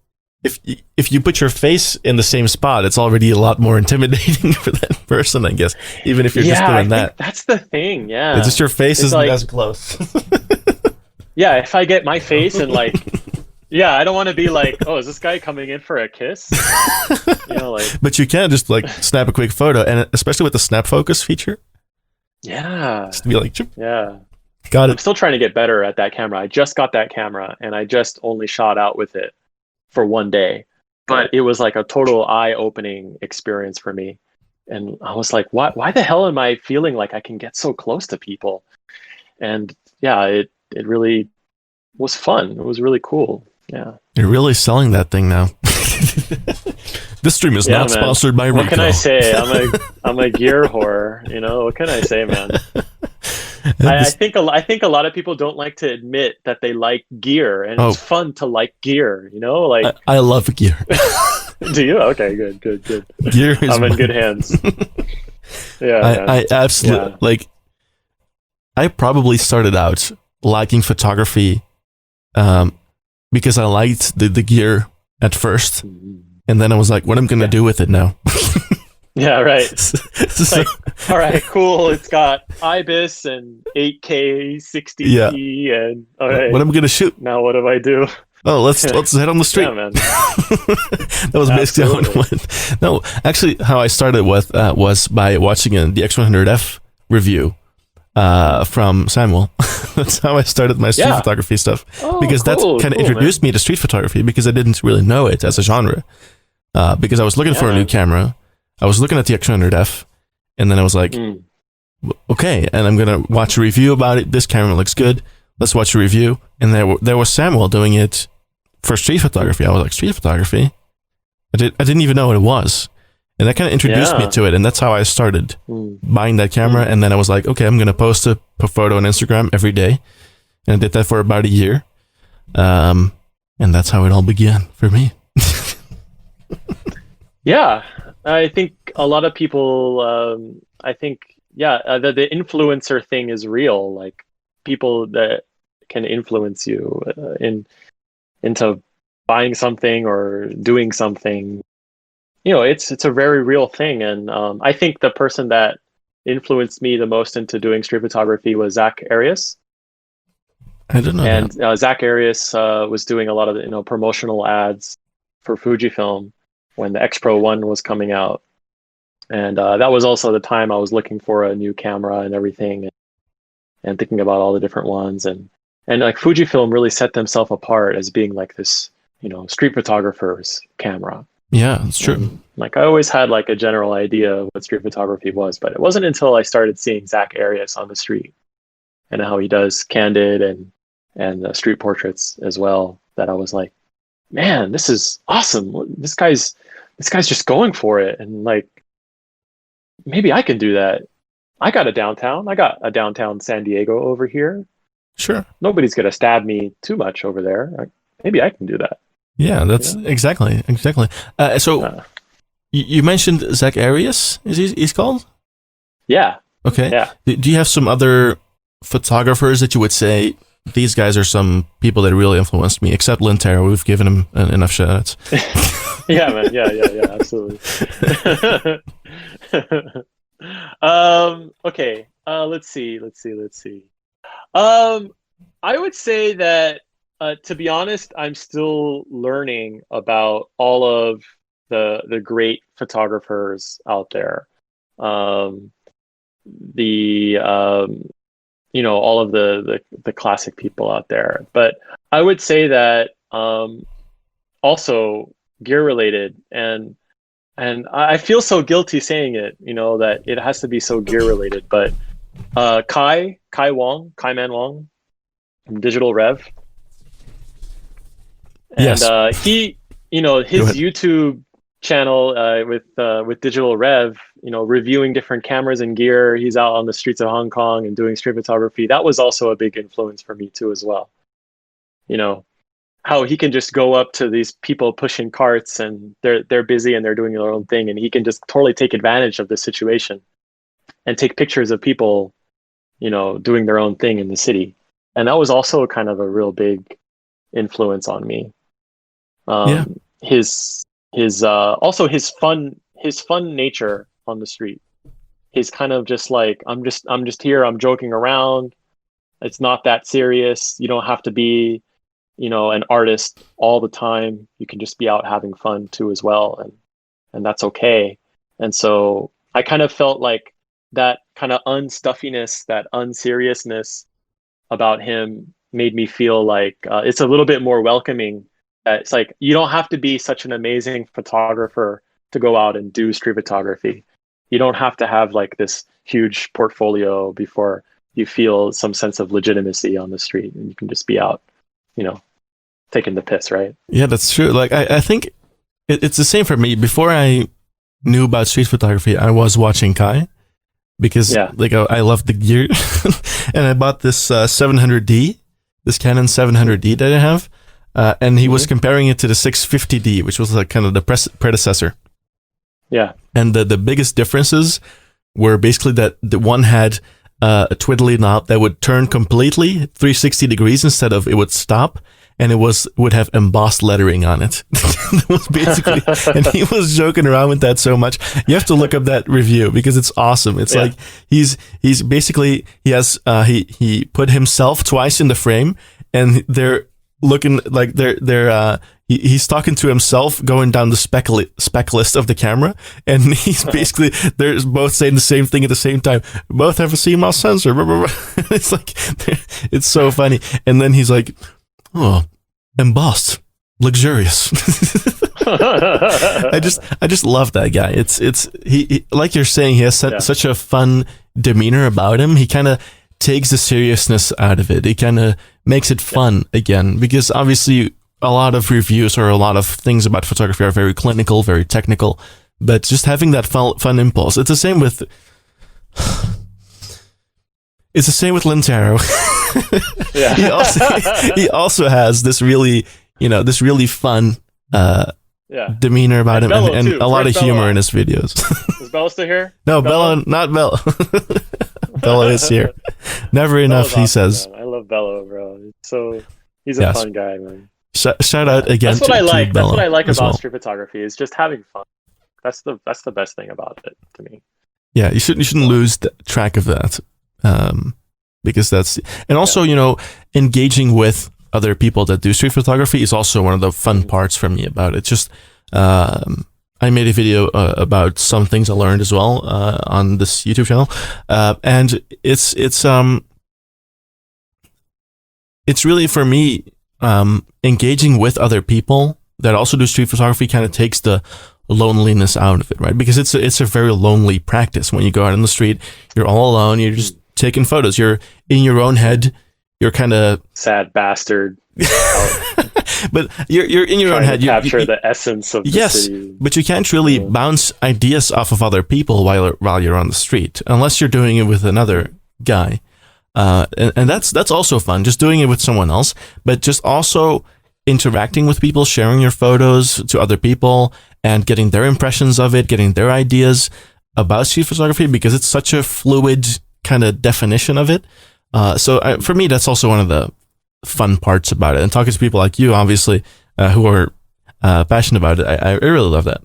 if you put your face in the same spot, it's already a lot more intimidating for that person, I guess. Even if you're just doing that. That's the thing. Yeah, it's just your face isn't like, as close. Yeah, if I get my face and like, yeah, I don't want to be like, oh, is this guy coming in for a kiss? You know, like. But you can just like snap a quick photo, and especially with the snap focus feature. Yeah. Just be like, yeah. Got it. I'm still trying to get better at that camera. I just got that camera, and I just only shot out with it for one day, but it was like a total eye-opening experience for me. And I was like, why the hell am I feeling like I can get so close to people? And yeah, it really was fun. It was really cool. Yeah. You're really selling that thing now. This stream is not sponsored by Ricoh. What can I say? I'm a gear whore, you know? What can I say, man? I think a lot of people don't like to admit that they like gear, and it's fun to like gear, you know? Like I love gear. Do you? Okay, good. Gear is I'm in good hands. Yeah. I absolutely like. I probably started out liking photography because I liked the gear at first, and then I was like, what am I gonna do with it now? Yeah, right. It's like, all right, cool. It's got IBIS and 8K 60p, and all right. What am I gonna shoot? Now what do I do? Oh, let's head on the street. Yeah, man. That was basically how it went. No, actually, how I started with was by watching the X100F review from Samuel. That's how I started my street photography stuff, because that kind of introduced me to street photography, because I didn't really know it as a genre. Because I was looking for a new camera. I was looking at the X100F, and then I was like, okay, and I'm going to watch a review about it. This camera looks good. Let's watch a review. And there was Samuel doing it for street photography. I was like, street photography? I didn't even know what it was. And that kind of introduced me to it, and that's how I started buying that camera. And then I was like, okay, I'm going to post a photo on Instagram every day. And I did that for about a year. And that's how it all began for me. Yeah. I think a lot of people, the influencer thing is real. Like people that can influence you into buying something or doing something, you know, it's a very real thing. And I think the person that influenced me the most into doing street photography was Zach Arias. I didn't know. And Zach Arias was doing a lot of promotional ads for Fujifilm when the X Pro 1 was coming out. And that was also the time I was looking for a new camera and everything, and thinking about all the different ones. And like Fujifilm really set themselves apart as being like this, street photographer's camera. Yeah, that's true. And, like I always had like a general idea of what street photography was, but it wasn't until I started seeing Zach Arias on the street and how he does candid and and street portraits as well, that I was like, man, this is awesome. This guy's just going for it, and like, maybe I can do that. I got a downtown San Diego over here. Sure. Nobody's gonna stab me too much over there. Maybe I can do that. Yeah, that's exactly. So you mentioned Zach Arias. He's called? Yeah. Okay. Yeah. Do you have some other photographers that you would say these guys are some people that really influenced me? Except Lintero, we've given him enough shout-outs. Yeah, man. Yeah, absolutely. Okay. Let's see. I would say that, to be honest, I'm still learning about all of the great photographers out there. All of the classic people out there. But I would say that also gear related, and I feel so guilty saying it, that it has to be so gear related, but Kai Man Wong from Digital Rev. And Yes. He, his YouTube channel with Digital Rev, reviewing different cameras and gear. He's out on the streets of Hong Kong and doing street photography. That was also a big influence for me too, as well. How he can just go up to these people pushing carts, and they're busy and they're doing their own thing, and he can just totally take advantage of the situation and take pictures of people, doing their own thing in the city. And that was also kind of a real big influence on me. His fun nature on the street. He's kind of just like, I'm just here, I'm joking around. It's not that serious. You don't have to be, an artist all the time. You can just be out having fun too as well, and that's okay. And so I kind of felt like that kind of unstuffiness, that unseriousness about him made me feel like it's a little bit more welcoming. It's like, you don't have to be such an amazing photographer to go out and do street photography. You don't have to have like this huge portfolio before you feel some sense of legitimacy on the street, and you can just be out, taking the piss, right? Yeah, that's true. Like, I think it's the same for me. Before I knew about street photography, I was watching Kai because I love the gear. And I bought this 700D, this Canon 700D that I have. And he was comparing it to the 650D, which was like kind of the predecessor. Yeah. And the biggest differences were basically that the one had a twiddly knob that would turn completely 360 degrees instead of it would stop, and it would have embossed lettering on it. That was basically, and he was joking around with that so much. You have to look up that review because it's awesome. It's like he's basically, he put himself twice in the frame, and they're looking like he's talking to himself going down the spec list of the camera, and he's basically, they're both saying the same thing at the same time. Both have a CMOS sensor. It's like, it's so funny. And then he's like, oh, embossed, luxurious. I just love that guy. It's he like you're saying, he has such a fun demeanor about him. He kind of takes the seriousness out of it. He kind of makes it fun again, because obviously a lot of reviews or a lot of things about photography are very clinical, very technical, but just having that fun impulse. It's the same with Lintero. He also has this really fun demeanor about him, and a lot of humor in his videos. Is Bella still here? No, Bella, not Bella. Bella is here. Never enough, he says. Man. I love Bella, bro. He's a fun guy, man. Shout out again. That's what I like. That's what I like about well. street photography, is just having fun. That's the best thing about it to me. Yeah, you shouldn't lose track of that, because that's, and also engaging with other people that do street photography is also one of the fun parts for me about it. Just I made a video about some things I learned as well on this YouTube channel, and it's really, for me, engaging with other people that also do street photography kind of takes the loneliness out of it, right? Because it's a very lonely practice. When you go out on the street, you're all alone, you're just taking photos, you're in your own head, you're kind of sad bastard. But you're in your own head. To capture the essence of the city. But you can't really bounce ideas off of other people while you're on the street, unless you're doing it with another guy. And that's also fun, just doing it with someone else, but just also interacting with people, sharing your photos to other people and getting their impressions of it, getting their ideas about street photography, because it's such a fluid kind of definition of it. For me, that's also one of the fun parts about it. And talking to people like you, obviously, who are passionate about it, I really love that.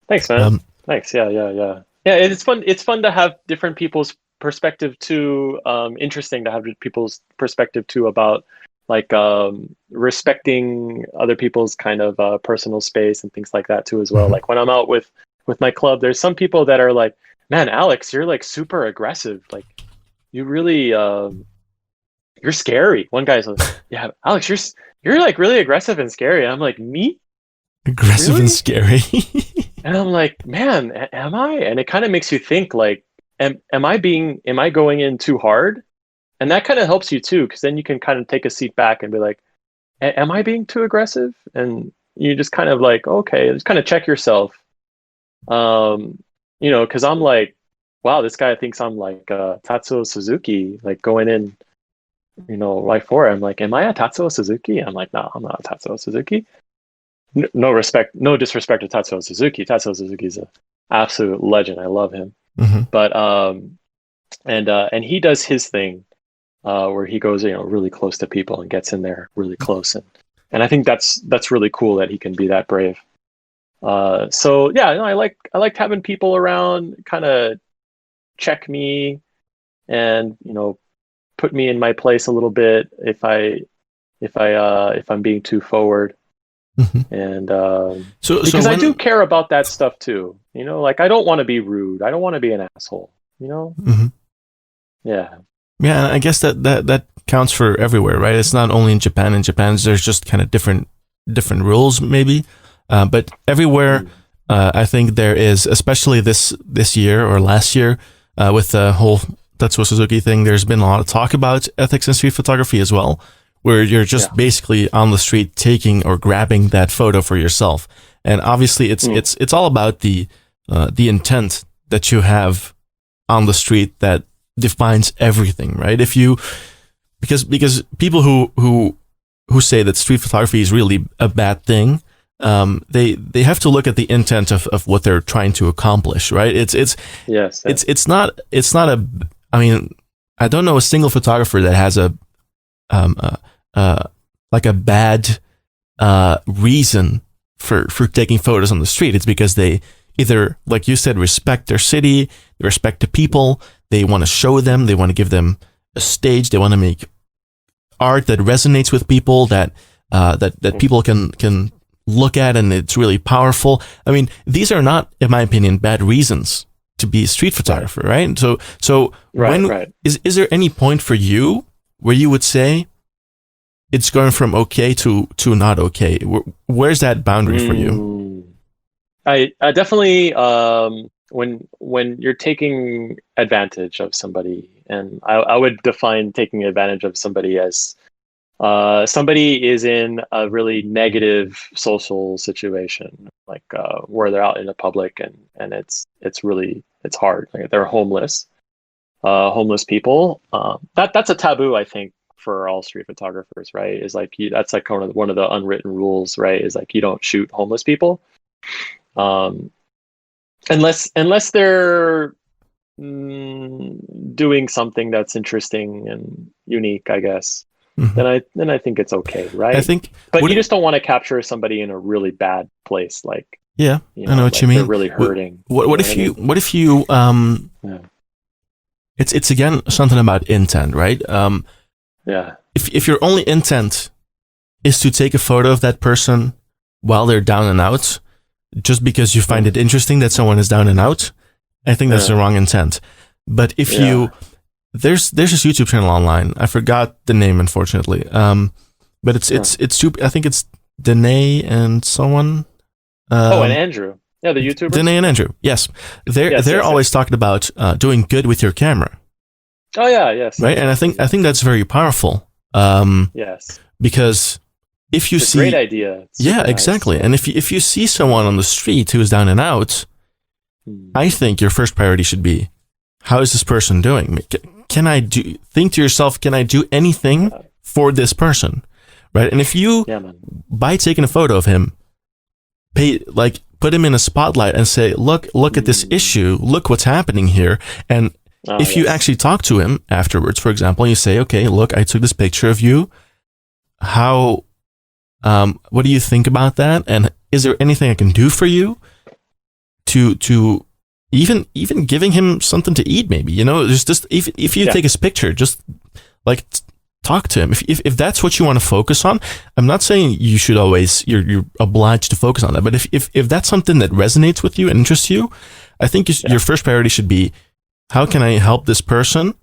Thanks, man. Thanks. Yeah. It's fun. It's fun to have different people's perspective too. Interesting to have people's perspective too about like respecting other people's kind of personal space and things like that too as well. Like when I'm out with my club, there's some people that are like, man, Alex, you're like super aggressive. Like you really you're scary. One guy's like, yeah, Alex, you're like really aggressive and scary. And I'm like, me? Aggressive really? And scary. And I'm like, man, am I? And it kind of makes you think like, am I going in too hard? And that kind of helps you too, because then you can kind of take a seat back and be like, am I being too aggressive? And you just kind of like, okay, just kind of check yourself. Because I'm like, wow, this guy thinks I'm like Tatsuo Suzuki, like going in, right for it. I'm like, am I a Tatsuo Suzuki? I'm like, no, I'm not a Tatsuo Suzuki. No disrespect to Tatsuo Suzuki. Tatsuo Suzuki is an absolute legend. I love him. Mm-hmm. But and he does his thing where he goes really close to people and gets in there really close, and I think that's really cool that he can be that brave. So yeah, I liked having people around, kind of check me and put me in my place a little bit if I'm being too forward. Mm-hmm. And because I do care about that stuff too, like I don't want to be rude, I don't want to be an asshole, Mm-hmm. yeah, and I guess that counts for everywhere, right? It's not only in Japan. In Japan there's just kind of different rules maybe, but everywhere I think there is, especially this year or last year with the whole Tatsuo Suzuki thing, there's been a lot of talk about ethics in street photography as well, where you're just basically on the street taking or grabbing that photo for yourself. And obviously it's all about the intent that you have on the street that defines everything, right? Because people who say that street photography is really a bad thing, they have to look at the intent of what they're trying to accomplish, right? It's not I mean, I don't know a single photographer that has like a bad reason for taking photos on the street. It's because they either, like you said, respect their city, they respect the people, they want to show them, they want to give them a stage, they want to make art that resonates with people, that people can look at, and it's really powerful. I mean, these are not, in my opinion, bad reasons to be a street photographer, right? So is there any point for you where you would say it's going from okay to not okay? Where's that boundary for you? I definitely when you're taking advantage of somebody, and I would define taking advantage of somebody as somebody is in a really negative social situation, like where they're out in the public and it's hard. Like they're homeless people. That's a taboo, I think, for all street photographers, right? Is like that's like one of the unwritten rules, right? Is like you don't shoot homeless people, unless they're doing something that's interesting and unique, I guess. Mm-hmm. Then I think it's okay, right? I think, but you just don't want to capture somebody in a really bad place, like I know what you mean. They're really hurting. What if you it's again something about intent, right? If your only intent is to take a photo of that person while they're down and out, just because you find it interesting that someone is down and out, I think that's the wrong intent. But if there's this YouTube channel online, I forgot the name, unfortunately, but it's super. I think it's Danae and someone. And Andrew, the YouTubers. Danae and Andrew, yes, they're always talking about doing good with your camera, Oh yeah, yes, right? And I think that's very powerful. yes. Because if you It's a great see, idea. It's yeah, super nice. exactly. Yeah. And if you see someone on the street who is down and out, Hmm. I think your first priority should be, how is this person doing? Can I do? Think to yourself, can I do anything for this person, right? And if you, Yeah, man. by taking a photo of him, put him in a spotlight and say, look at this issue, look what's happening here. And if you actually talk to him afterwards, for example, you say, okay, look, I took this picture of you. How, what do you think about that? And is there anything I can do for you? To even giving him something to eat, maybe, just if you take his picture, just like talk to him. If that's what you want to focus on, I'm not saying you should always, you're obliged to focus on that, but if that's something that resonates with you and interests you, I think your first priority should be, how can I help this person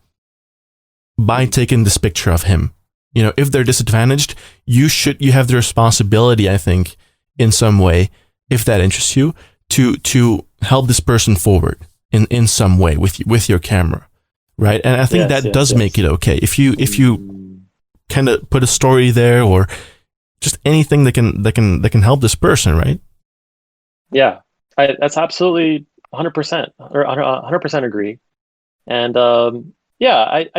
by taking this picture of him? If they're disadvantaged, you have the responsibility, I think, in some way, if that interests you, to help this person forward in some way with your camera, right? And I think that does make it okay. If you kind of put a story there, or just anything that can help this person, right? Yeah, that's absolutely 100% or 100% agree. And I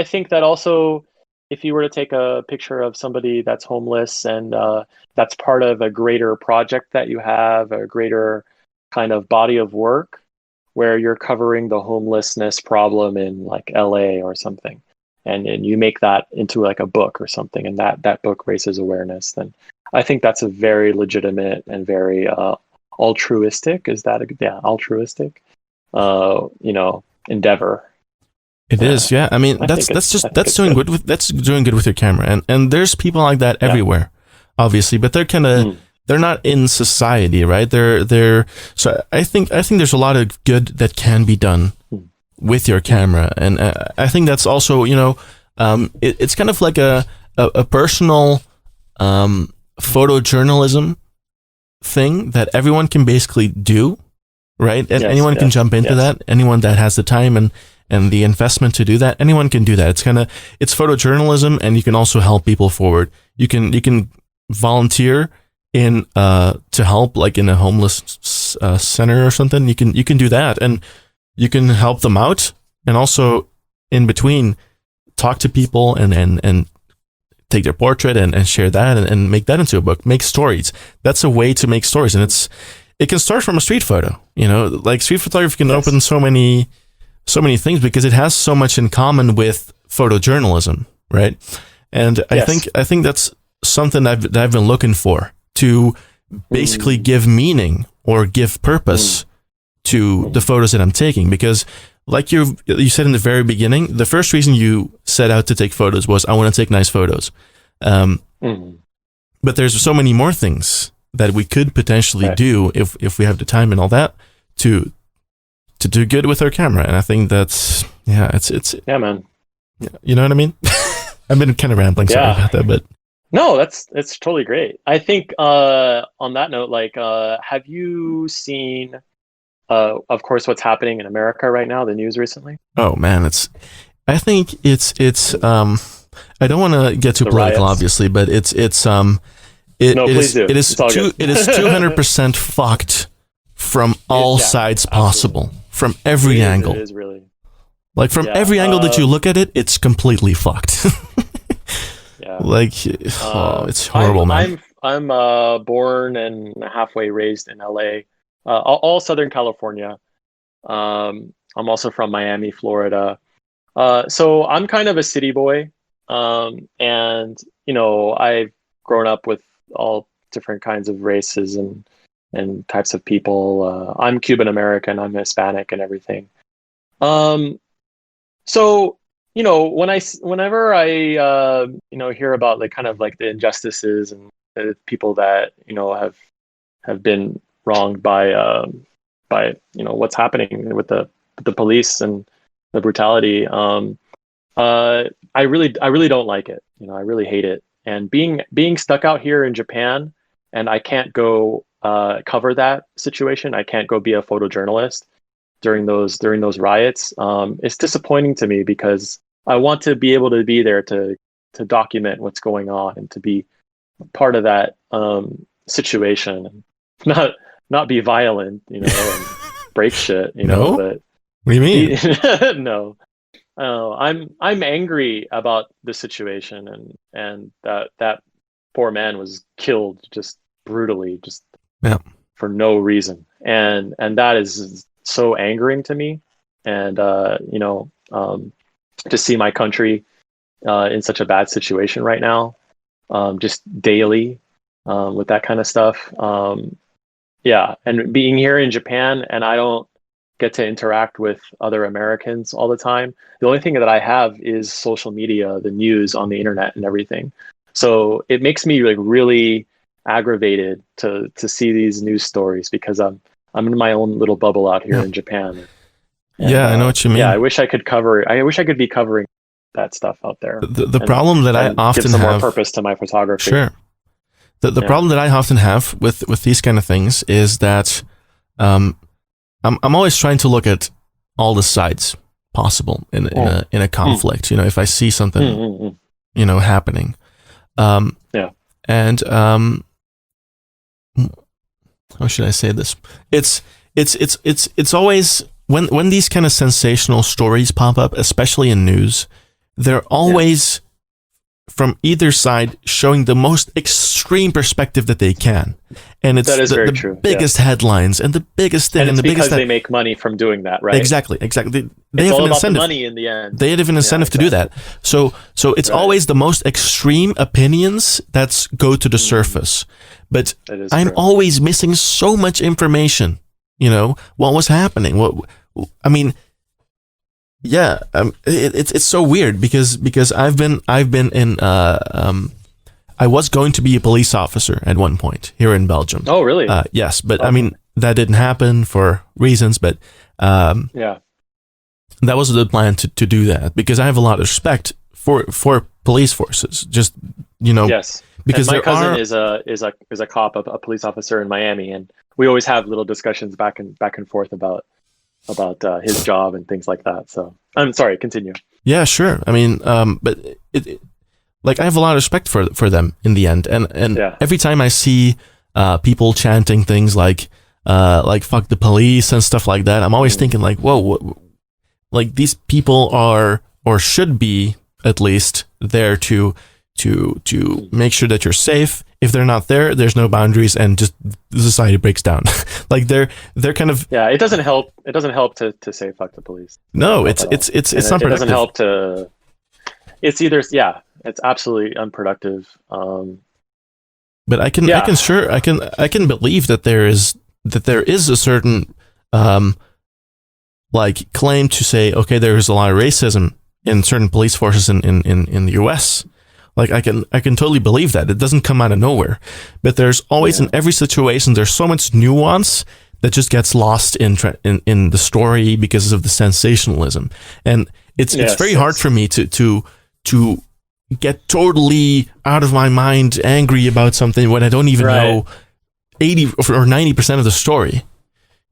think that also, if you were to take a picture of somebody that's homeless and that's part of a greater project that you have, a greater kind of body of work where you're covering the homelessness problem in like LA or something, and you make that into like a book or something, and that book raises awareness, then I think that's a very legitimate and very altruistic, altruistic endeavor. It is, yeah. I mean, that's doing good with your camera, and there's people like that everywhere, obviously, but they're kind of they're not in society, right? So I think there's a lot of good that can be done with your camera, and I think that's also it's kind of like a personal photojournalism thing that everyone can basically do, right? And anyone can jump into that. Anyone that has the time and the investment to do that, anyone can do that. It's photojournalism, and you can also help people forward. You can volunteer in to help, like in a homeless center or something. You can do that, and you can help them out, and also in between talk to people and take their portrait and share that and make that into a book. Make stories. That's a way to make stories, and it can start from a street photo. Like street photography can open so many things because it has so much in common with photojournalism, right? And I think that's something that I've been looking for, to basically give meaning or give purpose to the photos that I'm taking. Because like you said in the very beginning, the first reason you set out to take photos was, I want to take nice photos. But there's so many more things that we could potentially do if we have the time and all that to do good with our camera. And I think that's, it's man. You know what I mean? I've been kind of rambling, sorry about that, but no, it's totally great. I think on that note, like, have you seen, of course, what's happening in America right now, the news recently? Oh man, I think it's I don't want to get too political, obviously, but it is 200% fucked from all sides possible, from every angle. It is really, like, from every angle that you look at it, it's completely fucked. Like, it's horrible, man. I'm born and halfway raised in LA, all Southern California. I'm also from Miami, Florida. So I'm kind of a city boy. And I've grown up with all different kinds of races and types of people. I'm Cuban American, I'm Hispanic and everything. So whenever I hear about like kind of like the injustices and the people that have been wronged by what's happening with the police and the brutality, I really don't like it. I really hate it. And being stuck out here in Japan, and I can't go cover that situation. I can't go be a photojournalist during those riots. It's disappointing to me because I want to be able to be there to document what's going on and to be part of that situation, and not be violent, and break shit, No? but What do you mean? no. I'm angry about the situation, and that poor man was killed just brutally, just for no reason, and that is so angering to me, and to see my country in such a bad situation right now, just daily, with that kind of stuff. And being here in Japan, and I don't get to interact with other Americans all the time. The only thing that I have is social media, the news on the internet and everything. So it makes me like really aggravated to see these news stories, because I'm in my own little bubble out here in Japan. And, I know what you mean. Yeah, I wish I could be covering that stuff out there. The problem that I often give some have more purpose to my photography. Sure. The problem that I often have with these kind of things is that I'm always trying to look at all the sides possible in a conflict. If I see something happening, and how should I say this? It's always when these kind of sensational stories pop up, especially in news, they're always from either side showing the most extreme perspective that they can, and it's the biggest headlines and the biggest thing, and it's the biggest because they make money from doing that, right? Exactly. They it's have all an about incentive. the money in the end. They have an incentive to do that. So it's always the most extreme opinions that go to the surface. But I'm always missing so much information. What was happening? It's so weird because I've been in I was going to be a police officer at one point here in Belgium. Oh, really? Yes, but that didn't happen for reasons. But that was the plan to do that, because I have a lot of respect for police forces. Just yes, because my cousin is a cop, a police officer in Miami, and we always have little discussions back and forth about his job and things like that. So I'm sorry, continue. Yeah, sure. But I have a lot of respect for them in the end, and every time I see people chanting things like fuck the police and stuff like that, I'm always thinking like, whoa, these people are, or should be at least, there to make sure that you're safe. If they're not there, there's no boundaries, and just the society breaks down. They're kind of It doesn't help. It doesn't help to say fuck the police. No, it's not productive. It doesn't help to. It's either it's absolutely unproductive. But I can believe that there is a certain claim to say, okay, there is a lot of racism in certain police forces in the US. I can totally believe that. It doesn't come out of nowhere. But there's always, in every situation, there's so much nuance that just gets lost in the story because of the sensationalism. And it's very hard for me to get totally out of my mind angry about something when I don't even know 80 or 90% of the story.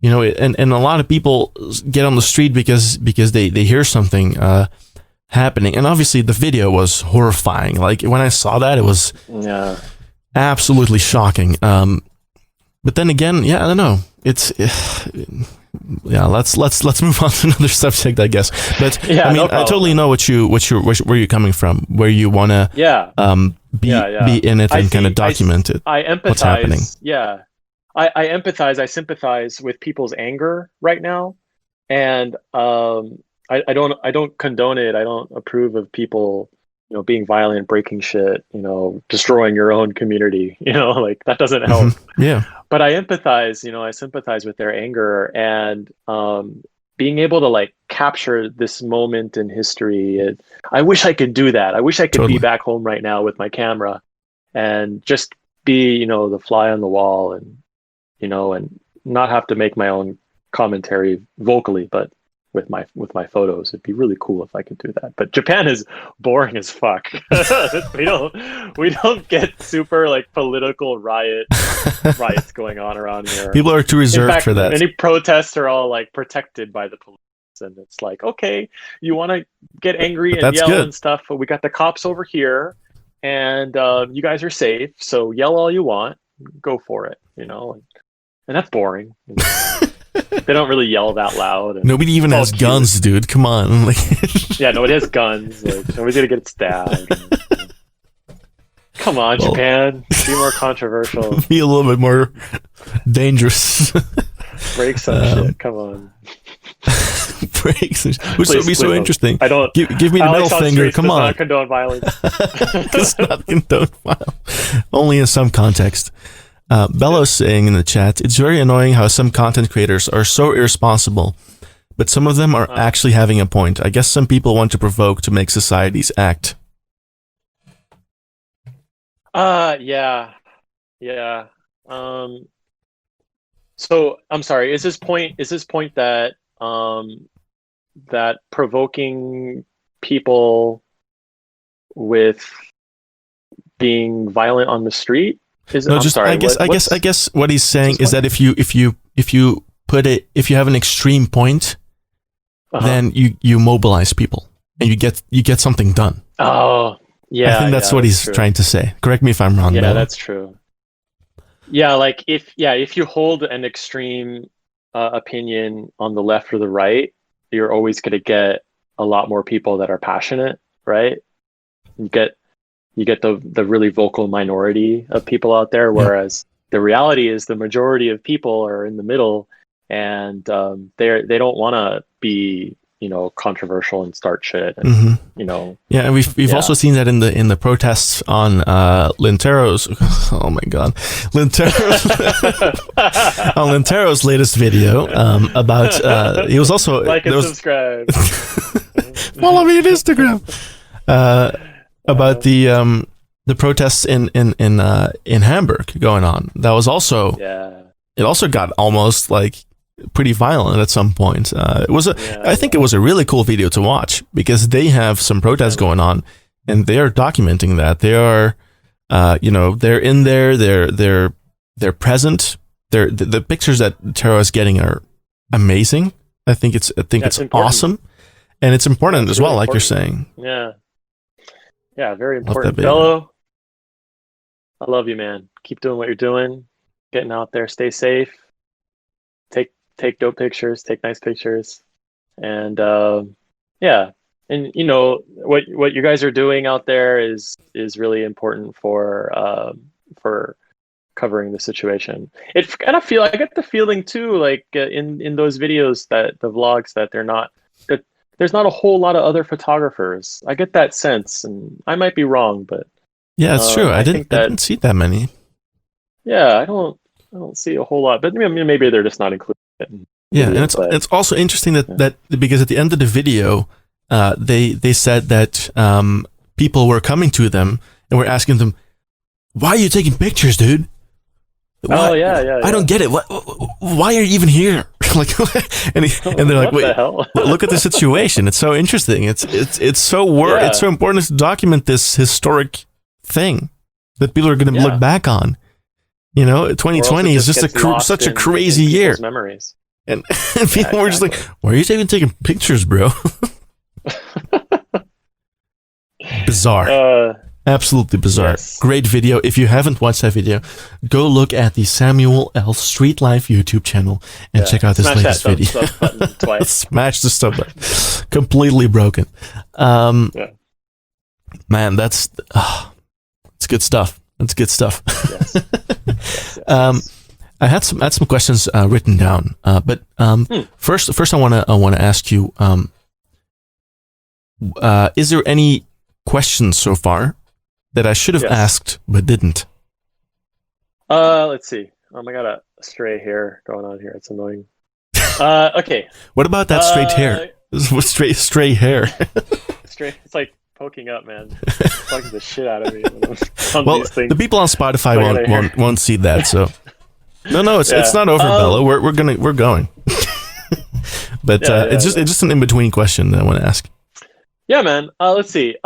And a lot of people get on the street because they hear something happening, and obviously the video was horrifying. When I saw that, it was absolutely shocking. But then again, I don't know. Let's move on to another subject, I guess. But I totally know where you're coming from, where you want to be in it and kind of document it. I empathize. What's happening? Yeah, I empathize. I sympathize with people's anger right now, and I don't condone it. I don't approve of people, being violent, breaking shit, destroying your own community, that doesn't help. But I empathize, I sympathize with their anger, and being able to capture this moment in history. I wish I could do that. I wish I could be back home right now with my camera and just be, the fly on the wall, and, and not have to make my own commentary vocally, but with my photos. It'd be really cool if I could do that. But Japan is boring as fuck. we don't get super political riots going on around here. People are too reserved for that. Any protests are all protected by the police. and it's like, okay, you want to get angry But and that's yell good. and stuff, but we got the cops over here, and you guys are safe, so yell all you want, go for it, and that's boring. They don't really yell that loud. And Nobody even has guns, dude. Come on. Like, yeah, nobody has guns. Like, nobody's gonna get stabbed. Come on, Japan. Be more controversial. Be a little bit more dangerous. Break some shit. Come on. Break some shit. Which would be so interesting. I don't. Give me the middle finger. Come on. Not condone violence. It's not condone violence. Only in some context. Bello's saying in the chat, it's very annoying how some content creators are so irresponsible, but some of them are actually having a point. I guess some people want to provoke to make societies act. Yeah. So I'm sorry, is this point that that provoking people with being violent on the street is? No, I'm just sorry, I guess what he's saying is that if you have an extreme point, then you mobilize people and you get something done. Oh, yeah. I think that's what he's trying to say. Correct me if I'm wrong. Yeah, that's true. Yeah, like if you hold an extreme opinion on the left or the right, you're always going to get a lot more people that are passionate, right? You get the really vocal minority of people out there, whereas the reality is the majority of people are in the middle, and they don't want to be controversial and start shit, and Yeah, and we've also seen that in the protests on Lintero's. Oh my God, on Lintero's latest video about he was also like and subscribe. Follow me on Instagram. About the protests in Hamburg going on. That was also it also got almost like pretty violent at some point. I think it was a really cool video to watch because they have some protests going on and they are documenting that. They are they're in there, they're present. The pictures that Taro is getting are amazing. I think it's awesome. And it's important as well, like you're saying. Yeah, very important. Bello, I love you, man. Keep doing what you're doing. Getting out there, stay safe. Take dope pictures, take nice pictures. And and what you guys are doing out there is really important for covering the situation. I get the feeling too, like in those videos, that the vlogs, that there's not a whole lot of other photographers. I get that sense, and I might be wrong, but yeah, it's true. I didn't see that many. Yeah, I don't see a whole lot, but maybe they're just not included. Yeah, and it's also interesting that because at the end of the video, they said that people were coming to them and were asking them, "Why are you taking pictures, dude? Why? Oh yeah. I don't get it. Why are you even here?" and they're like, "Wait, look at the situation. It's so interesting. It's so important to document this historic thing that people are going to look back on. 2020 is just such a crazy year. Memories. And people were just like, why are you even taking pictures, bro?" Bizarre. Absolutely bizarre. Yes. Great video. If you haven't watched that video, go look at the Samuel L. Street Life YouTube channel and check out this latest video. Smash the stop button. Completely broken. Man, that's it's good stuff. That's good stuff. Yes. I had some questions written down, but first I want to ask you: is there any questions so far that I should have asked but didn't? Let's see. I got a stray hair going on here. It's annoying. Okay. What about that straight hair? Stray hair. Straight. It's like poking up, man. Fucking the shit out of me. Well, the people on Spotify won't see that, so. No, it's not over, Bella. We're going. But it's just an in between question that I want to ask. Yeah, man. Let's see.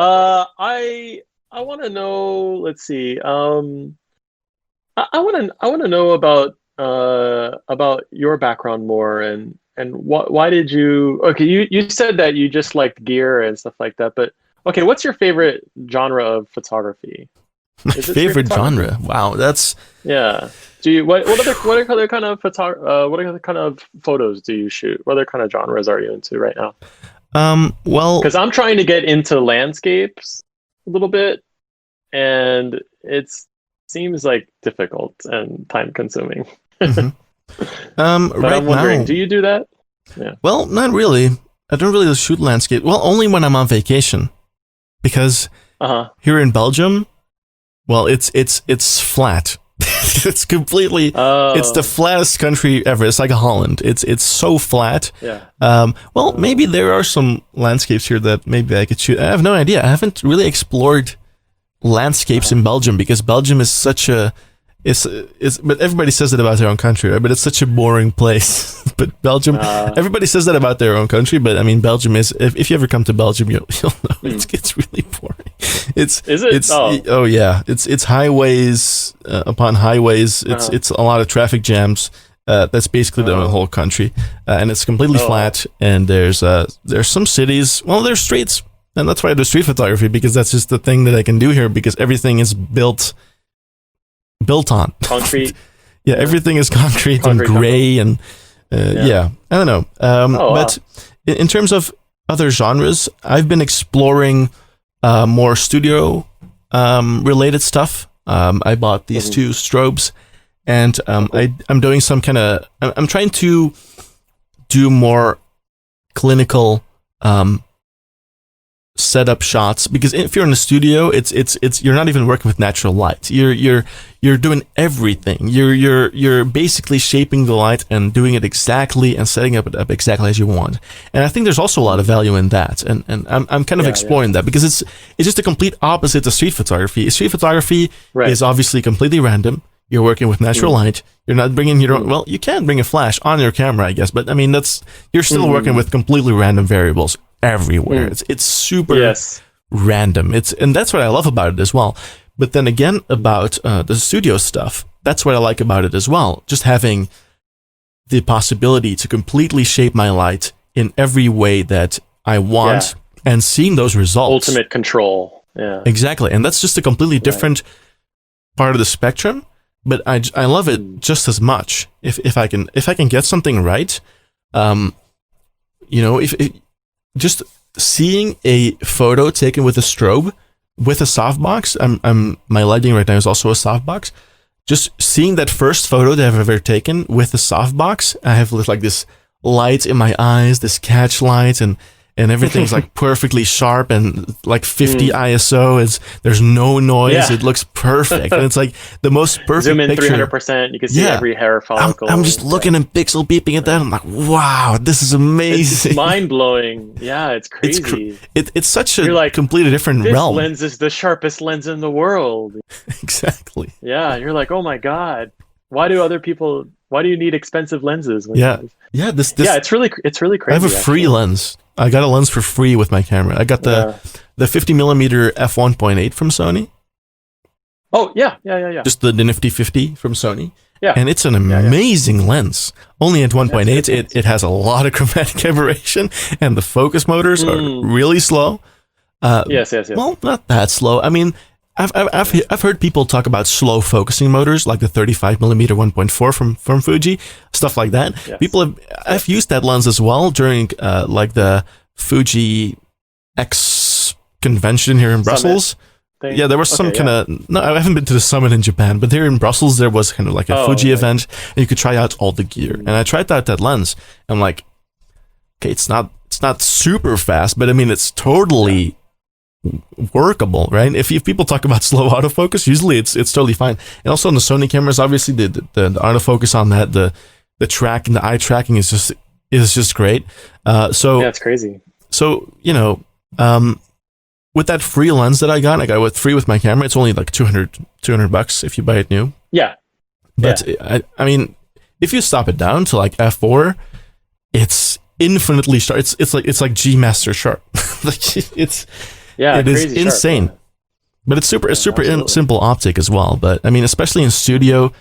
I want to know. Let's see. I want to know about your background more, and and why did you? Okay, you said that you just liked gear and stuff like that, but okay, what's your favorite genre of photography? My favorite genre. Wow, that's yeah. Do you what other kind of what other kind of photos do you shoot? What other kind of genres are you into right now? Well, because I'm trying to get into landscapes a little bit, and it seems like difficult and time consuming. mm-hmm. But right I'm wondering, now, do you do that? Yeah. Well, not really. I don't really shoot landscape. Well, only when I'm on vacation, because here in Belgium, well, it's flat. It's completely. It's the flattest country ever. It's like Holland. It's so flat. Yeah. Well, maybe there are some landscapes here that maybe I could shoot. I have no idea. I haven't really explored landscapes in Belgium because Belgium is such a. But everybody says it about their own country, right? But it's such a boring place. But Belgium, everybody says that about their own country. But I mean, Belgium is. If you ever come to Belgium, you'll know it's really boring. Is it? Oh yeah. It's highways upon highways. It's a lot of traffic jams. That's basically the whole country, and it's completely flat. And there's some cities. Well, there's streets, and that's why I do street photography because that's just the thing that I can do here because everything is built on concrete. Yeah, everything is concrete and gray and yeah, I don't know. But in terms of other genres, I've been exploring more studio related stuff. I bought these two strobes, and I'm doing some kind of. I'm trying to do more clinical setup shots because if you're in the studio, it's you're not even working with natural light. You're doing everything. You're basically shaping the light and doing it exactly and setting it up exactly as you want. And I think there's also a lot of value in that. And I'm kind of exploring that because it's just the complete opposite to street photography. Street photography is obviously completely random. You're working with natural light. You're not bringing your own. Well, you can bring a flash on your camera, I guess, but I mean you're still working with completely random variables everywhere. It's super random. And that's what I love about it as well. But then again, about the studio stuff, that's what I like about it as well. Just having the possibility to completely shape my light in every way that I want and seeing those results. Ultimate control. Yeah. Exactly. And that's just a completely different part of the spectrum. But I love it just as much if I can get something right. If just seeing a photo taken with a strobe with a softbox. My lighting right now is also a softbox. Just seeing that first photo that I've ever taken with a softbox, I have like this light in my eyes, this catch light, and everything's like perfectly sharp and like 50 ISO. There's no noise. Yeah. It looks perfect. And it's like the most perfect Zoom in picture. 300%. You can see every hair follicle. I'm just looking and pixel beeping at that. I'm like, wow, this is amazing. It's mind blowing. Yeah, it's crazy. It's such a completely different realm. This lens is the sharpest lens in the world. Exactly. Yeah, you're like, oh my God. Why do you need expensive lenses? It's really crazy. I have a free lens. I got a lens for free with my camera. I got the 50mm f1.8 from Sony. Oh yeah. Just the nifty 50 from Sony. Yeah, and it's an amazing lens. Only at 1.8, it has a lot of chromatic aberration, and the focus motors are really slow. Yes. Well, not that slow. I mean, I've heard people talk about slow focusing motors like the 35mm 1.4 from Fuji, stuff like that. Yes. I've used that lens as well during like the Fuji X convention here in Brussels. Yeah, there was some kind of. No, I haven't been to the summit in Japan, but here in Brussels there was kind of like a Fuji event, and you could try out all the gear. And I tried out that lens. I'm like, okay, it's not super fast, but I mean it's totally workable, right? If people talk about slow autofocus, usually it's totally fine. And also on the Sony cameras, obviously the autofocus on that, the track and the eye tracking is just great. So it's crazy. So with that free lens that I got with free with my camera. It's only like $200 if you buy it new. Yeah. But I mean, if you stop it down to like f4, it's infinitely sharp. It's like G Master sharp. It is insane, sharp, but it's super simple optic as well. But I mean, especially in studio,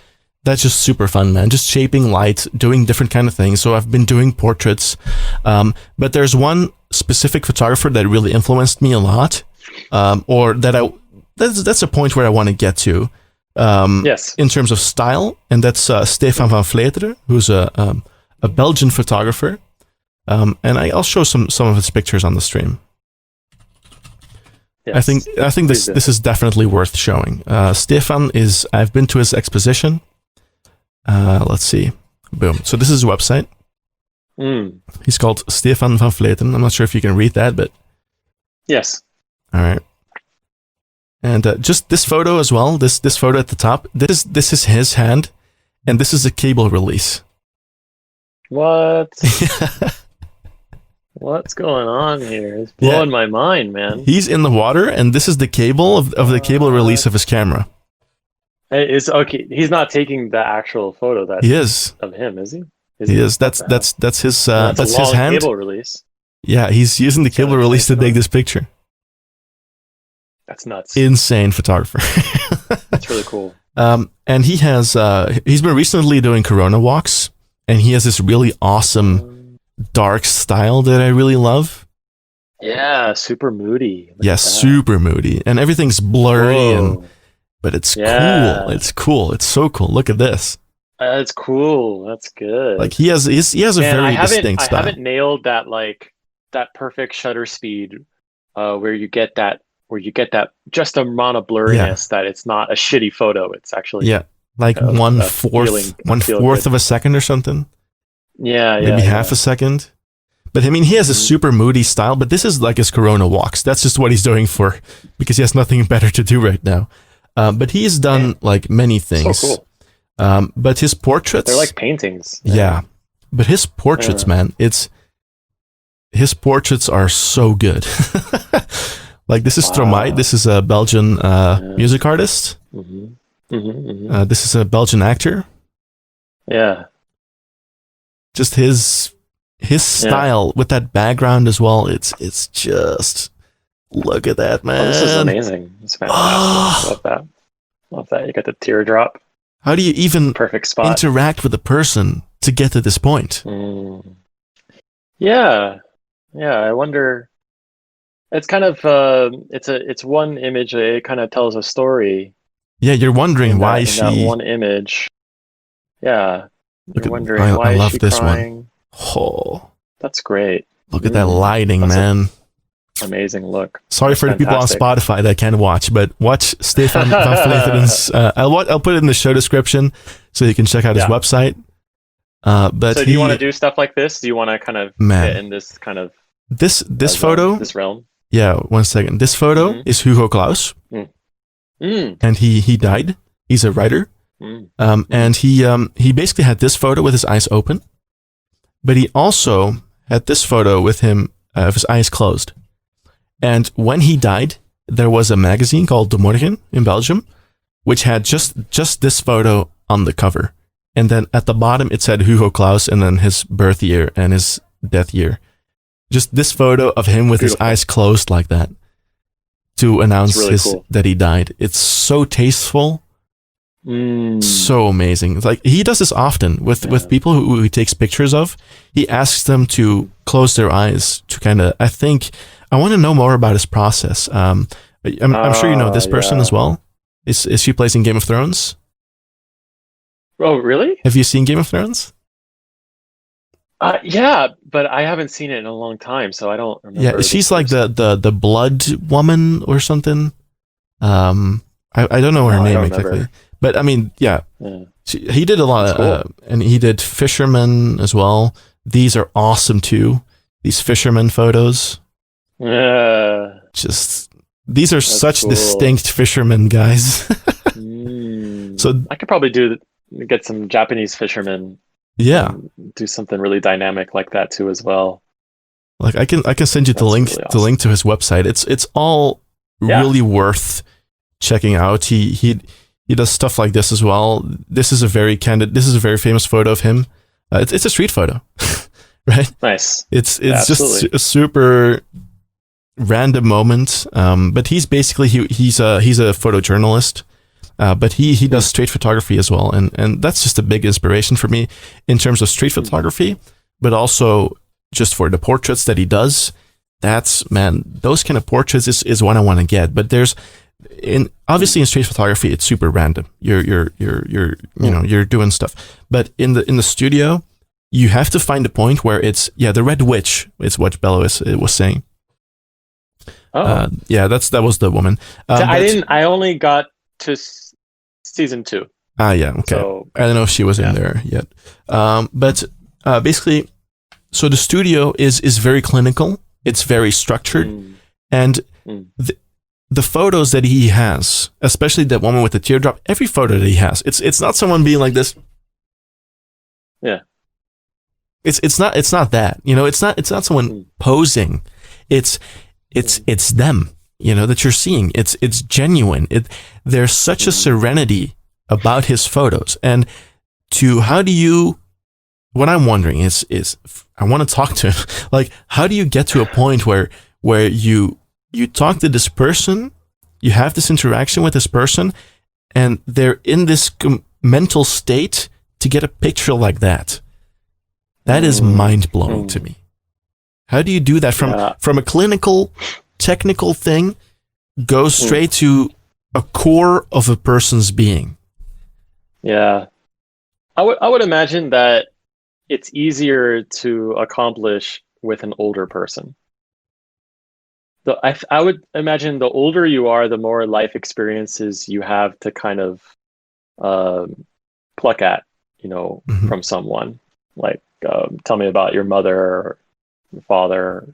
that's just super fun, man. Just shaping light, doing different kind of things. So I've been doing portraits, but there's one specific photographer that really influenced me a lot, or that's a point where I want to get to. Yes. In terms of style, and that's Stefan van Vleteren, who's a Belgian photographer, and I'll show some of his pictures on the stream. Yes. I think this is definitely worth showing. Stefan I've been to his exposition. Let's see. Boom. So this is his website. He's called Stefan van Vleteren. I'm not sure if you can read that, but yes. All right. And just this photo as well. This photo at the top. This is his hand, and this is a cable release. What? What's going on here? It's blowing my mind, man. He's in the water, and this is the cable of the cable release of his camera. It's okay. He's not taking the actual photo he is of him, is he? He is. That's his that's his hand. Cable release. Yeah, he's using the cable release to take this picture. That's nuts. Insane photographer. That's really cool. And he's been recently doing Corona walks, and he has this really awesome dark style that I really love. Yeah, super moody. Super moody, and everything's blurry, but it's cool. It's cool. It's so cool. Look at this. That's cool. That's good. Like he has a very distinct style. I haven't nailed that perfect shutter speed, where you get that just amount of blurriness that it's not a shitty photo. It's actually like one fourth of a second or something. Maybe half a second. But I mean, he has a super moody style, but this is like his Corona walks. That's just what he's doing because he has nothing better to do right now. But he's done like many things. So cool. But his portraits, they're like paintings. Yeah. But his portraits, man, his portraits are so good. Like this is Stromae. This is a Belgian music artist. This is a Belgian actor. Yeah. Just his style with that background as well. It's just, look at that, man. This is amazing. It's fantastic. Love that. You got the teardrop. How do you even perfect spot interact with a person to get to this point? Yeah. I wonder. It's kind of it's one image. It kind of tells a story. Yeah, you're wondering why she. That one image. Yeah. You're wondering why I love is she this crying? One. Oh, that's great. Look at that lighting, man. Amazing look. Sorry for the people on Spotify that can't watch, but watch Stefan van Vleteren's. I'll put it in the show description so you can check out his website. But so do you want to do stuff like this? Do you want to kind of get in this kind of this photo? This realm? Yeah, 1 second. This photo is Hugo Claus, and he died. He's a writer, and he basically had this photo with his eyes open, but he also had this photo with him with his eyes closed. And when he died, there was a magazine called De Morgen in Belgium, which had just this photo on the cover, and then at the bottom it said Hugo Claus and then his birth year and his death year. Just this photo of him with his eyes closed like that to announce that he died. It's so tasteful, so amazing. It's like he does this often with people who he takes pictures of. He asks them to close their eyes to kind of. I want to know more about his process. I'm sure you know this person as well. Is she plays in Game of Thrones? Oh, really? Have you seen Game of Thrones? Yeah, but I haven't seen it in a long time, so I don't remember. Yeah, she's like the blood woman or something. I don't know her name exactly, but I mean, he did a lot of, and he did fishermen as well. These are awesome too. These fisherman photos. These are such distinct fishermen, guys. So I could probably get some Japanese fishermen. Yeah, do something really dynamic like that too as well. Like I can send you the link to his website. It's all really worth checking out. He does stuff like this as well. This is a very famous photo of him. It's a street photo, right? Nice. It's just a super random moment. But he's basically he's a photojournalist. But he does street photography as well, and that's just a big inspiration for me in terms of street photography, but also just for the portraits that he does. That's, man, those kind of portraits is what I want to get. But obviously in street photography, it's super random. You're doing stuff. But in the studio, you have to find a point where it's the Red Witch is what Bello was saying. Oh, that was the woman. I only got to season 2. Yeah, okay. So, I don't know if she was in there yet. But basically, so the studio is very clinical. It's very structured, and the photos that he has, especially that woman with the teardrop, every photo that he has, it's not someone being like this. Yeah. It's not that, it's not someone posing. It's them, that you're seeing. It's genuine. There's such a serenity about his photos. And what I'm wondering is I want to talk to him. Like, how do you get to a point where you talk to this person, you have this interaction with this person, and they're in this mental state to get a picture like that? That is mind-blowing to me. How do you do that from a clinical, technical thing, go straight to a core of a person's being? Yeah. I would imagine that it's easier to accomplish with an older person. I would imagine the older you are, the more life experiences you have to kind of pluck at, from someone. Like, tell me about your mother or your father,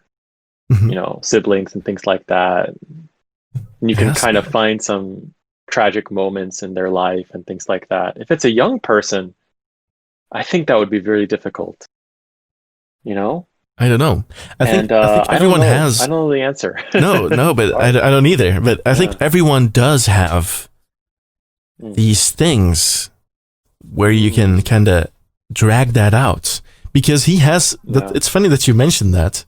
siblings and things like that. And you can kind of find some tragic moments in their life and things like that. If it's a young person, I think that would be very difficult. I don't know. I think everyone has. I don't know the answer. no, but I don't either. But I think everyone does have these things where you can kind of drag that out, because he has. It's funny that you mentioned that,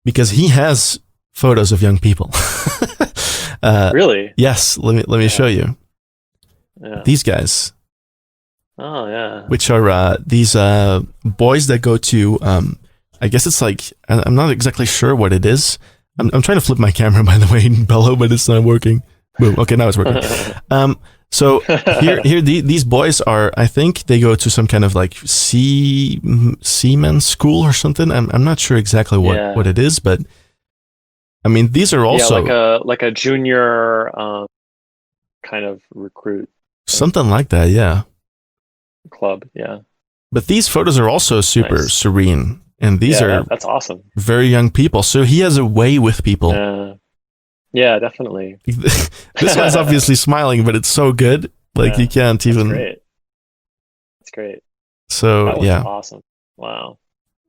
because he has photos of young people. Really? Yes. Let me show you. Yeah. These guys. Oh yeah. Which are these boys that go to I guess it's like, I'm not exactly sure what it is. I'm trying to flip my camera, by the way, Bello, but it's not working. Boom. Okay, now it's working. So here these boys are, I think they go to some kind of like seaman school or something. I'm not sure exactly what it is, but I mean, these are also like a junior kind of recruit. Something like that, yeah. Club, yeah. But these photos are also super serene, and these are that's awesome. Very young people. So he has a way with people. Yeah, definitely. This one's obviously smiling, but it's so good. Like you can't even. That's great. So that was awesome. Wow,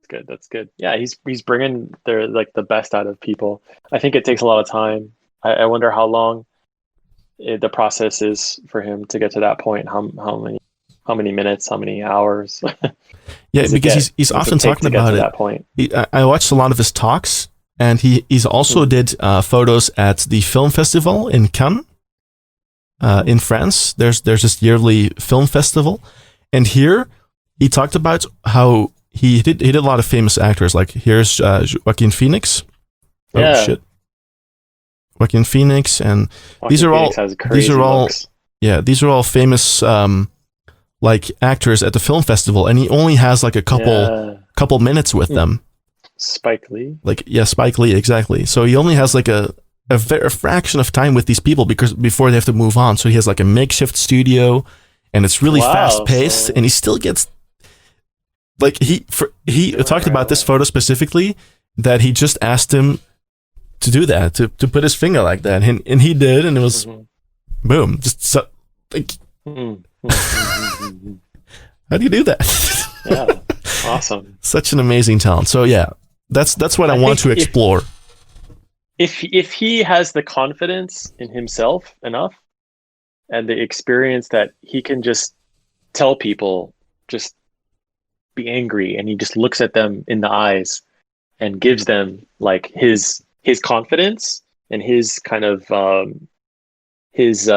that's good. Yeah, he's bringing the best out of people. I think it takes a lot of time. I wonder how long the process is for him to get to that point. How many minutes, how many hours? Yeah, because he's often talking about it. That point. I watched a lot of his talks, and he's also did photos at the film festival in Cannes, in France. There's this yearly film festival, and here he talked about how he did a lot of famous actors. Like here's Joaquin Phoenix. Yeah. Oh shit, Joaquin Phoenix, and Joaquin these are Phoenix all has crazy looks. These are all famous like actors at the film festival, and he only has like a couple minutes with them. Spike Lee. Spike Lee, exactly. So he only has like a fraction of time with these people before they have to move on. So he has like a makeshift studio, and it's really fast paced, and he still gets like he talked about this photo specifically, that he just asked him to do that, to put his finger like that, and he did, and it was boom, just so like. How do you do that? Yeah, awesome. Such an amazing talent. So yeah, that's what I want to explore. If he has the confidence in himself enough, and the experience that he can just tell people, just be angry, and he just looks at them in the eyes and gives them like his confidence and his kind of his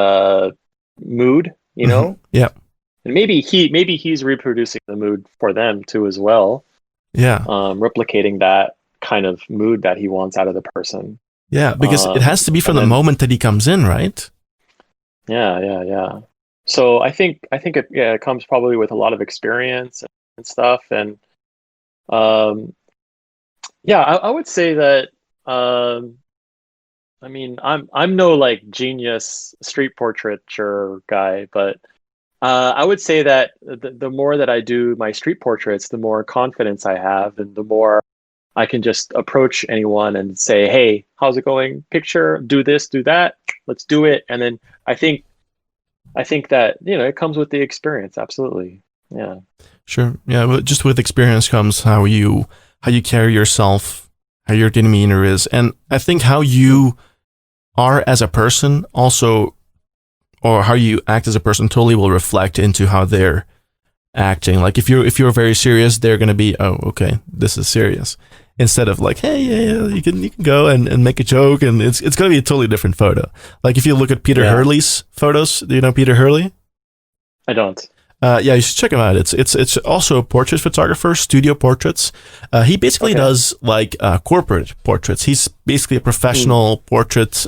mood, you know, Yeah. and maybe he's reproducing the mood for them too as well, Yeah. replicating that kind of mood that he wants out of the person. Yeah. Because it has to be from And the then moment that he comes in, right? yeah. So I think it comes probably with a lot of experience and stuff, and um, yeah, I would say that. I mean, I'm no like genius street portraiture guy, but I would say that the more that I do my street portraits, the more confidence I have, and the more I can just approach anyone and say, "Hey, how's it going? Picture, do this, do that. Let's do it." And then I think that it comes with the experience. Absolutely, yeah, Sure. Yeah. Well, just with experience comes how you carry yourself, how your demeanor is, and I think how you are as a person also, or how you act as a person, totally will reflect into how they're acting. Like if you're very serious, they're gonna be, oh, okay, this is serious. Instead of like, hey, yeah, you can go and make a joke, and it's gonna be a totally different photo. Like if you look at Peter yeah. Hurley's photos, do you know Peter Hurley? I don't. Yeah, you should check him out. It's also a portrait photographer, studio portraits. He basically Okay. does like corporate portraits. He's basically a professional corporate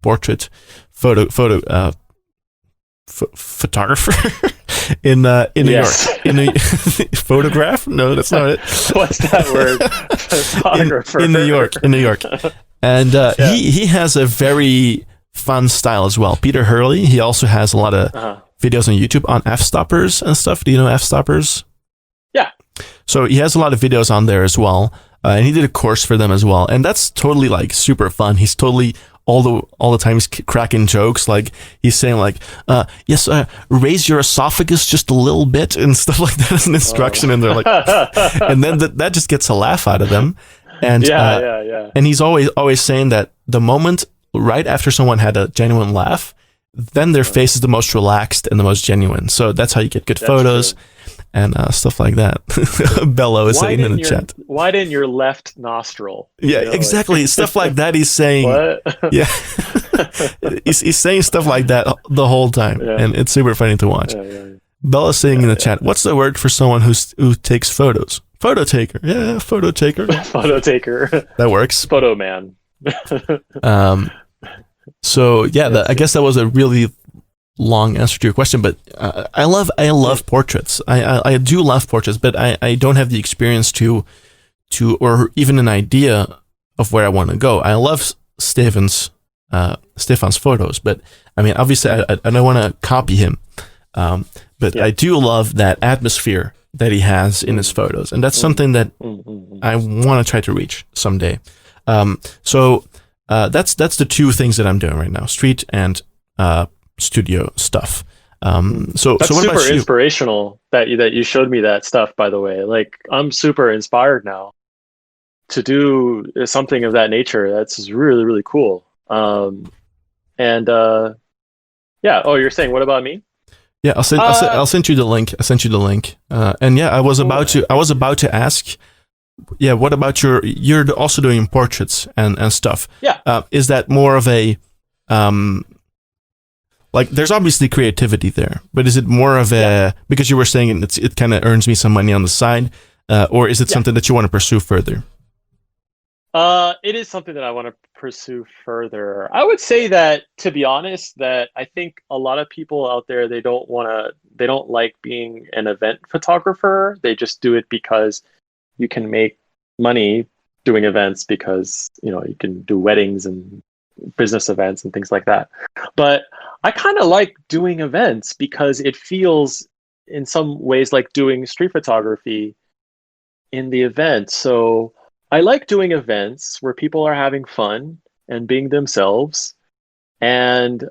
portrait photographer in New Yes. York. In a photograph? No, that's not it. What's that word? Photographer. In New York. And Yeah. he has a very fun style as well. Peter Hurley. He also has a lot of Uh-huh. videos on YouTube on f-stoppers and stuff. Do you know f-stoppers? Yeah. So he has a lot of videos on there as well, and he did a course for them as well, and that's totally like super fun. He's totally all the time he's cracking jokes, like he's saying like, yes, raise your esophagus just a little bit and stuff like that as an instruction, and they're like, and then that just gets a laugh out of them, and Yeah. and he's always saying that the moment right after someone had a genuine laugh, then their face is the most relaxed and the most genuine. So that's how you get good photos. True. And stuff like that. Bello is saying in the chat. Why didn't your left nostril? Yeah, exactly. Stuff like that he's saying. What? Yeah. he's saying stuff like that the whole time. Yeah. And it's super funny to watch. Yeah. Bella's saying in the chat, what's the word for someone who takes photos? Photo taker. Yeah, photo taker. Photo taker. That works. Photo man. So yeah, I guess that was a really long answer to your question, but I love portraits. I do love portraits, but I don't have the experience to or even an idea of where I want to go. I love Stefan's photos, but I mean, obviously I don't want to copy him, but I do love that atmosphere that he has in his photos, and that's something that I want to try to reach someday. So that's the two things that I'm doing right now: street and studio stuff. So That's so what super about you? inspirational that you showed me that stuff, by the way. Like, I'm super inspired now to do something of that nature. That's really, really cool. And yeah. Oh, you're saying, what about me? Yeah, I'll send you the link. I sent you the link. And yeah, I was about to ask. Yeah, what about you're also doing portraits and stuff. Yeah. Is that more of a like, there's obviously creativity there, but is it more of a, because you were saying it kind of earns me some money on the side, or is it something that you want to pursue further? It is something that I want to pursue further. I would say that, to be honest, that I think a lot of people out there, they don't like being an event photographer. They just do it because you can make money doing events, because you can do weddings and business events and things like that. But I kind of like doing events because it feels in some ways like doing street photography in the event. So I like doing events where people are having fun and being themselves, and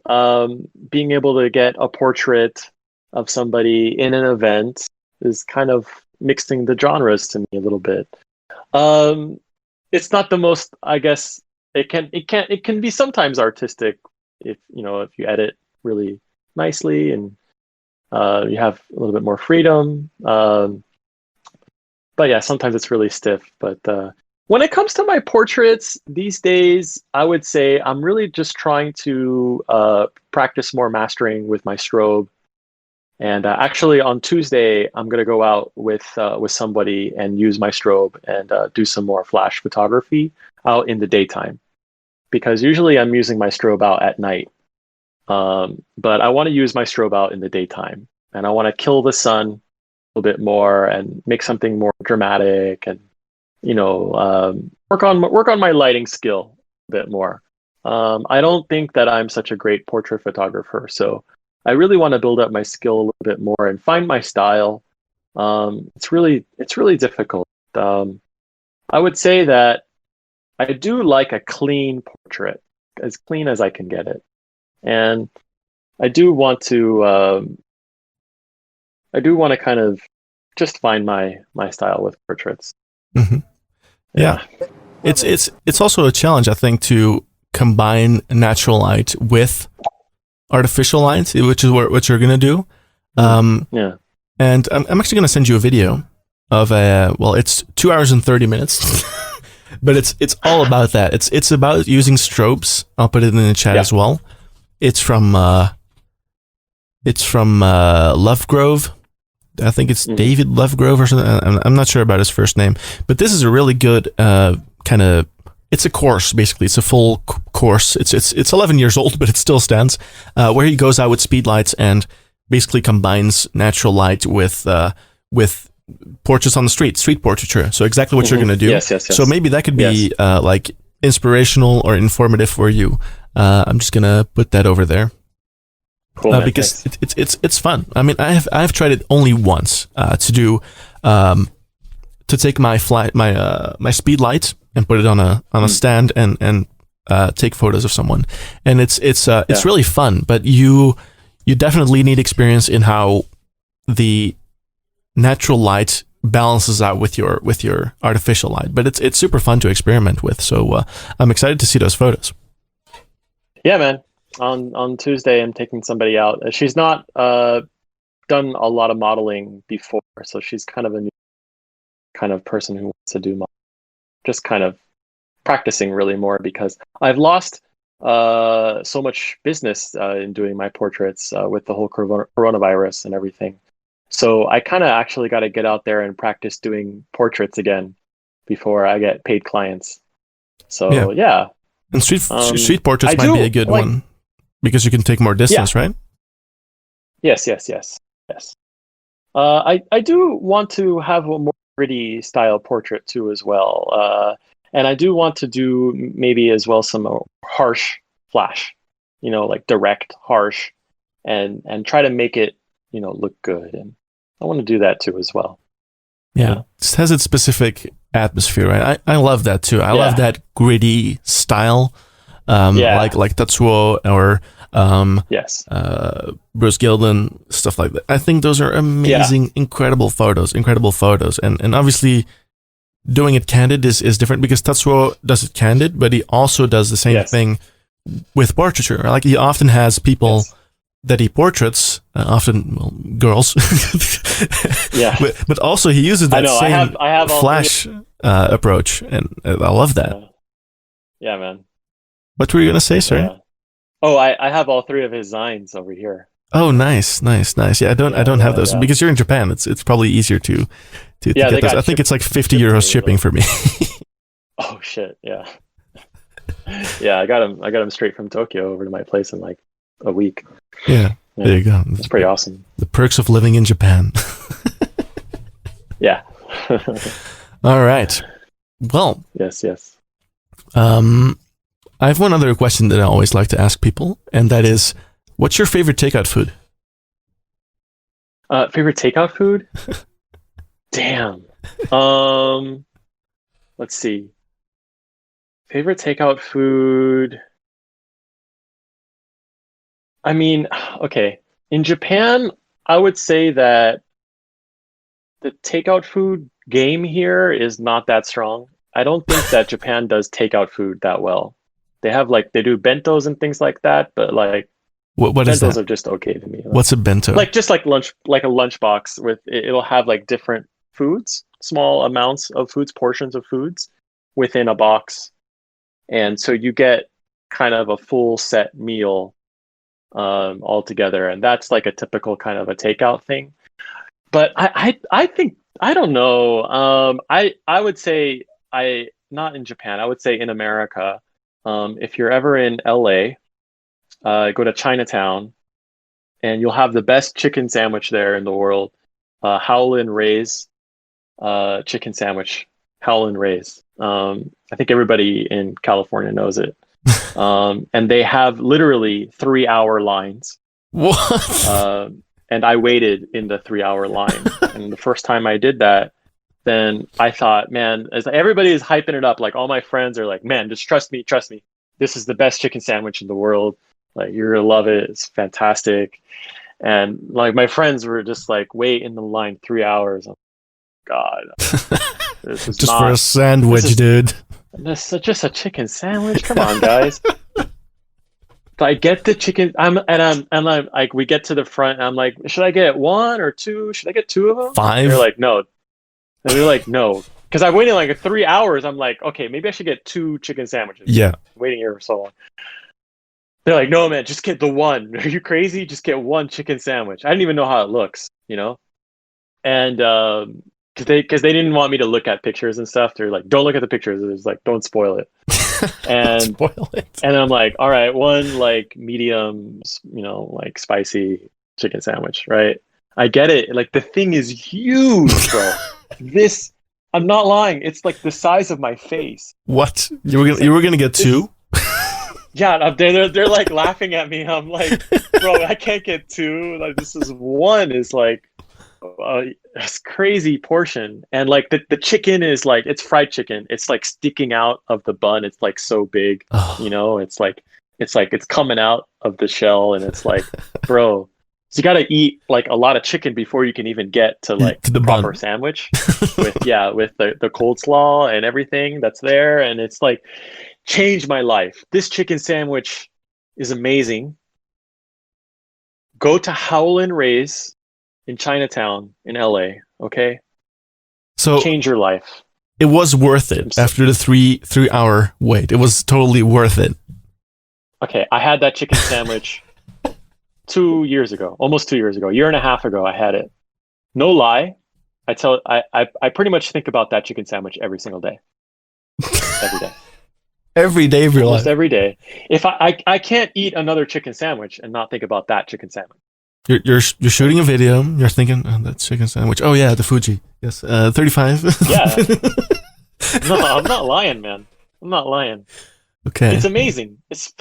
being able to get a portrait of somebody in an event is kind of mixing the genres to me a little bit. It's not the most, I guess. It can be sometimes artistic if you edit really nicely and you have a little bit more freedom. But yeah, sometimes it's really stiff. But When it comes to my portraits these days, I would say I'm really just trying to practice more mastering with my strobe. And actually, on Tuesday, I'm going to go out with somebody and use my strobe and do some more flash photography out in the daytime. Because usually I'm using my strobe out at night. But I want to use my strobe out in the daytime. And I want to kill the sun a little bit more and make something more dramatic and work on my lighting skill a bit more. I don't think that I'm such a great portrait photographer, so I really want to build up my skill a little bit more and find my style. It's really difficult. I would say that I do like a clean portrait, as clean as I can get it, and I do want to kind of just find my style with portraits. Mm-hmm. Yeah. It's also a challenge, I think, to combine natural light with artificial light, which is what you're gonna do. Yeah. And I'm actually gonna send you a video of it's 2 hours and 30 minutes, but it's all about that. It's about using strobes. I'll put it in the chat as well. It's from Lovegrove. I think it's David Lovegrove or something. I'm not sure about his first name, but this is a really good kind of. It's a course, basically. It's a full course. It's 11 years old, but it still stands. Where he goes out with speed lights and basically combines natural light with portraits on the street portraiture. So exactly what you're going to do. Yes. So maybe that could be like inspirational or informative for you. I'm just gonna put that over there. Cool, because it's fun. I mean, I've tried it only once to do to take my my speed light and put it on a stand and take photos of someone, and it's really fun. But you definitely need experience in how the natural light balances out with your artificial light. But it's super fun to experiment with. So I'm excited to see those photos. Yeah, man. On Tuesday, I'm taking somebody out. She's not done a lot of modeling before, so she's kind of a new kind of person who wants to do modeling. Just kind of practicing really more because I've lost so much business in doing my portraits with the whole coronavirus and everything. So I kind of actually got to get out there and practice doing portraits again before I get paid clients. So yeah. And street portraits might be a good one. Because you can take more distance, right? Yes. I do want to have a more gritty style portrait too as well. And I do want to do maybe as well some harsh flash, like direct, harsh, and try to make it, look good. And I want to do that too as well. Yeah. It has its specific atmosphere, right? I love that too. I love that gritty style. Like Tatsuo or Bruce Gilden, stuff like that. I think those are amazing, incredible photos, and obviously doing it candid is different because Tatsuo does it candid, but he also does the same thing with portraiture. Like he often has people that he portraits, often girls, but also he uses that same I have flash approach, and I love that. Yeah, man. What were you gonna say, sir? Yeah. Oh, I have all three of his designs over here. Oh, nice. Yeah, I don't have those because you're in Japan. It's probably easier to get those. I think it's like 50 euros shipping for me. Oh shit! Yeah, yeah. I got him straight from Tokyo over to my place in like a week. Yeah. There you go. That's pretty awesome. The perks of living in Japan. Yeah. All right. Well. Yes. I have one other question that I always like to ask people, and that is, what's your favorite takeout food? Favorite takeout food? Damn. Let's see. Favorite takeout food? I mean, okay. In Japan, I would say that the takeout food game here is not that strong. I don't think that Japan does takeout food that well. They have they do bentos and things like that, but what is that? Bentos are just okay to me. What's a bento? Just like lunch, like a lunchbox with it'll have different foods, small amounts of foods, portions of foods, within a box, and so you get kind of a full set meal all together, and that's like a typical kind of a takeout thing. But I think I don't know. I would say I not in Japan. I would say in America. If you're ever in LA, go to Chinatown, and you'll have the best chicken sandwich there in the world. Howlin' Ray's chicken sandwich. Howlin' Ray's. I think everybody in California knows it. And they have literally 3-hour lines. What? And I waited in the 3-hour line. And the first time I did that, then I thought, man, as everybody is hyping it up, like all my friends are like, man, just trust me. This is the best chicken sandwich in the world. Like, you're gonna love it. It's fantastic. And like my friends were just like, wait in the line 3 hours. Oh, God, this is just for a sandwich, dude. This is just a chicken sandwich. Come on, guys. So I get the chicken. I'm like, we get to the front, and I'm like, should I get 1 or 2? Should I get 2 of them? 5? They're like, no. And they're like, no, because I waited like 3 hours. I'm like, okay, maybe I should get 2 chicken sandwiches. Yeah. I'm waiting here for so long. They're like, no, man, just get the one. Are you crazy? Just get 1 chicken sandwich. I didn't even know how it looks, and because they didn't want me to look at pictures and stuff. They're like, don't look at the pictures. It's like, don't spoil it. And spoil it. And I'm like, all right, 1 like medium, like spicy chicken sandwich, right? I get it. Like, the thing is huge, bro. I'm not lying. It's like the size of my face. What? You were gonna get 2? Yeah, they're like laughing at me. I'm like, bro, I can't get 2. Like, this is 1 is like it's crazy portion, and like the chicken is like, it's fried chicken. It's like sticking out of the bun. It's like so big, It's like it's coming out of the shell, and it's like, bro. So you got to eat like a lot of chicken before you can even get to like to the proper bun. sandwich with the coleslaw and everything that's there. And it's like changed my life. This chicken sandwich is amazing. Go to Howlin' Ray's in Chinatown in LA. Okay. So change your life. It was worth it after the 3-hour wait. It was totally worth it. Okay. I had that chicken sandwich 2 years ago, almost 2 years ago, 1.5 years ago, I had it. No lie. I pretty much think about that chicken sandwich every single day. Every day. Every day of your life. Almost every day. If I can't eat another chicken sandwich and not think about that chicken sandwich. You're shooting a video. You're thinking, oh, that chicken sandwich. Oh yeah, the Fuji. Yes, 35. Yeah. No, I'm not lying, man. I'm not lying. Okay. It's amazing. It's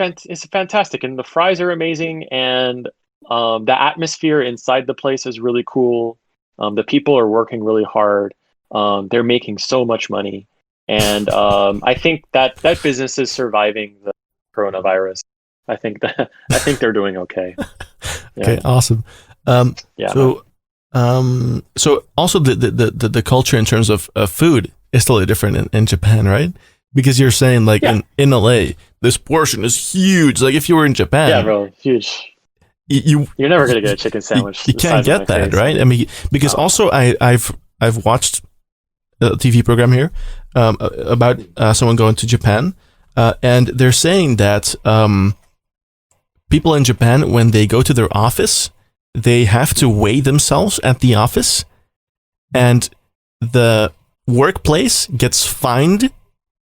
fantastic, and the fries are amazing, and the atmosphere inside the place is really cool. The people are working really hard. They're making so much money, and I think that business is surviving the coronavirus. I think they're doing okay. Yeah. Okay, awesome. Yeah. So also the culture in terms of food is totally different in Japan, right? Because you're saying like in LA, this portion is huge. Like if you were in Japan, yeah, bro, huge. You're never gonna get a chicken sandwich. You can't get that, right? I mean, because also I've watched a TV program here about someone going to Japan, and they're saying that people in Japan, when they go to their office, they have to weigh themselves at the office, and the workplace gets fined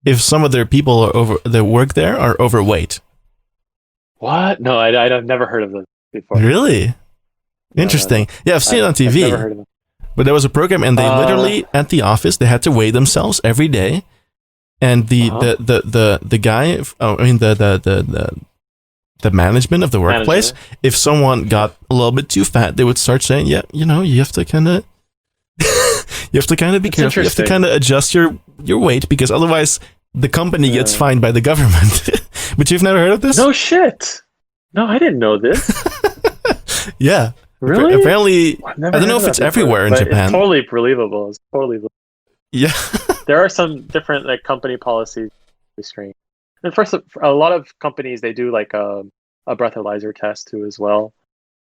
if some of their people that work there are overweight. What? No, I've never heard of this before. Really? Interesting. No. Yeah, I've seen it on TV. I've never heard of it. But there was a program, and they literally at the office they had to weigh themselves every day, and the guy, the management of the workplace, if someone got a little bit too fat, they would start saying, yeah, you have to kind of. You have to kind of be careful. You have to kind of adjust your weight, because otherwise the company gets fined by the government. But you've never heard of this? No shit. No, I didn't know this. Yeah. Really? Apparently, I don't know if it's everywhere in Japan. It's totally believable. It's totally believable. Yeah. There are some different like company policies restraint. And first, a lot of companies, they do like a breathalyzer test too as well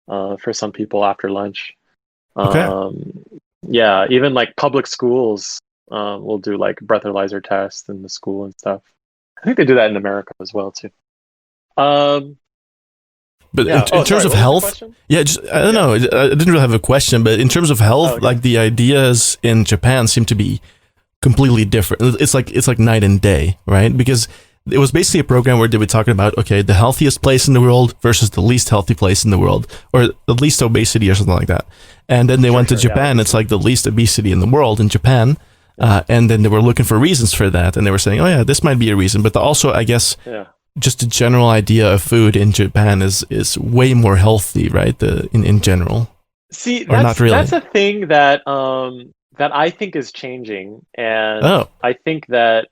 for some people after lunch. Okay. Yeah, even like public schools, We'll do like breathalyzer tests in the school and stuff. I think they do that in America as well too. But Yeah. in terms Sorry, of what was the health, question? yeah, just, I don't know. I didn't really have a question, but in terms of health, Oh, okay. like the ideas in Japan seem to be completely different. It's like night and day, right? Because it was basically a program where they were talking about, okay, the healthiest place in the world versus the least healthy place in the world, or the least obesity or something like that. And then they went to Japan. It's like the least obesity in the world in Japan. And then they were looking for reasons for that. And they were saying, oh yeah, this might be a reason. But also, I guess, just the general idea of food in Japan is way more healthy, right? In general. See, or not really. That's a thing that that I think is changing, and I think that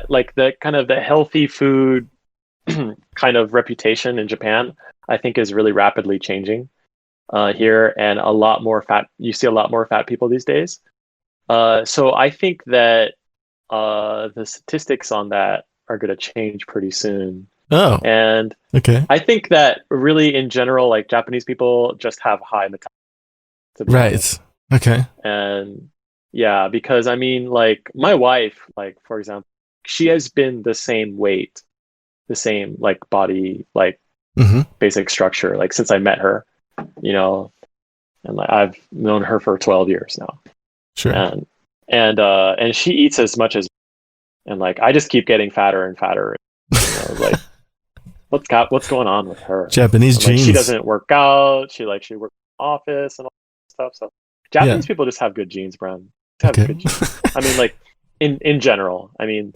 like the kind of the healthy food kind of reputation in Japan, I think is really rapidly changing here, and a lot more fat. You see a lot more fat people these days. So I think that the statistics on that are going to change pretty soon. Oh, and okay. I think that really in general, like Japanese people just have high metabolism. Right. Honest. Okay. And yeah, because I mean, like my wife, like for example, she has been the same weight, the same like body, like basic structure, like since I met her, and like I've known her for 12 years now. Sure. And she eats as much as, and like I just keep getting fatter and fatter. Like what's going on with her? Japanese genes. She doesn't work out. She works in the office and all that stuff. So Japanese people just have good genes, Bram. Have good genes. I mean, like in general. I mean,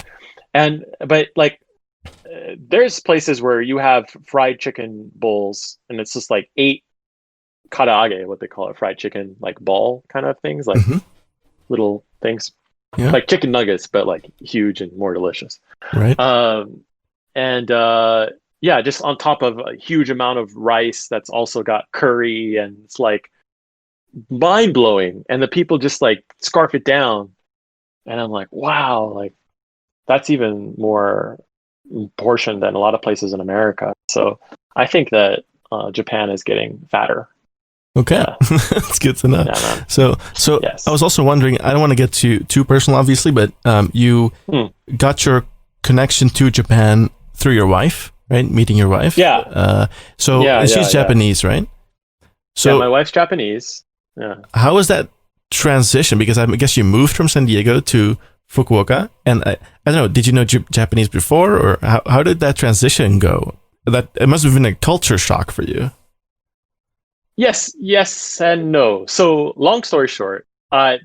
but like there's places where you have fried chicken bowls, and it's just like 8 karaage, what they call it, fried chicken, like ball kind of things, like little things, like chicken nuggets, but like huge and more delicious. Right. Just on top of a huge amount of rice that's also got curry, and it's like mind blowing. And the people just like scarf it down, and I'm like, wow, like that's even more portion than a lot of places in America. So I think that Japan is getting fatter. Okay, that's good to know. Yeah, so yes. I was also wondering, I don't want to get too personal, obviously, but you got your connection to Japan through your wife, right? Meeting your wife. Yeah. She's Japanese, right? So my wife's Japanese. Yeah. How was that transition? Because I guess you moved from San Diego to Fukuoka, and I don't know, did you know Japanese before, or how did that transition go? That it must have been a culture shock for you. Yes and no. So long story short,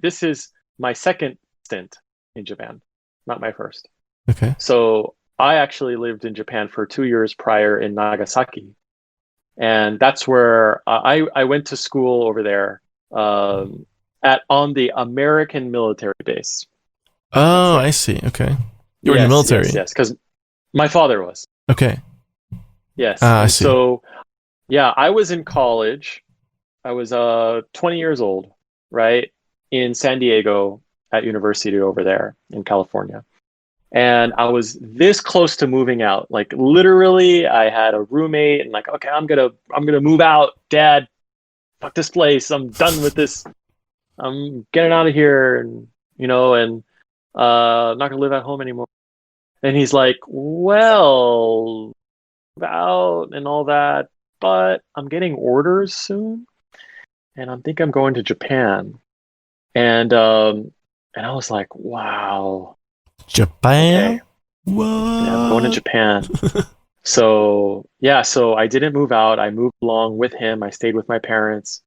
this is my second stint in Japan, not my first. Okay. So I actually lived in Japan for 2 years prior in Nagasaki. And that's where I went to school over there on the American military base. Oh, I see. Okay. You were in the military. Yes, because my father was. Okay. Yes. I see. So, I was in college. I was 20 years old, right, in San Diego at university over there in California. And I was this close to moving out. Like literally, I had a roommate, and like, okay, I'm gonna move out, Dad. Fuck this place. I'm done with this. I'm getting out of here, and I'm not gonna live at home anymore. And he's like, well, out and all that, but I'm getting orders soon, and I think I'm going to Japan. And I was like, wow. Japan? Okay. What? Yeah, I'm going to Japan. So I didn't move out. I moved along with him. I stayed with my parents,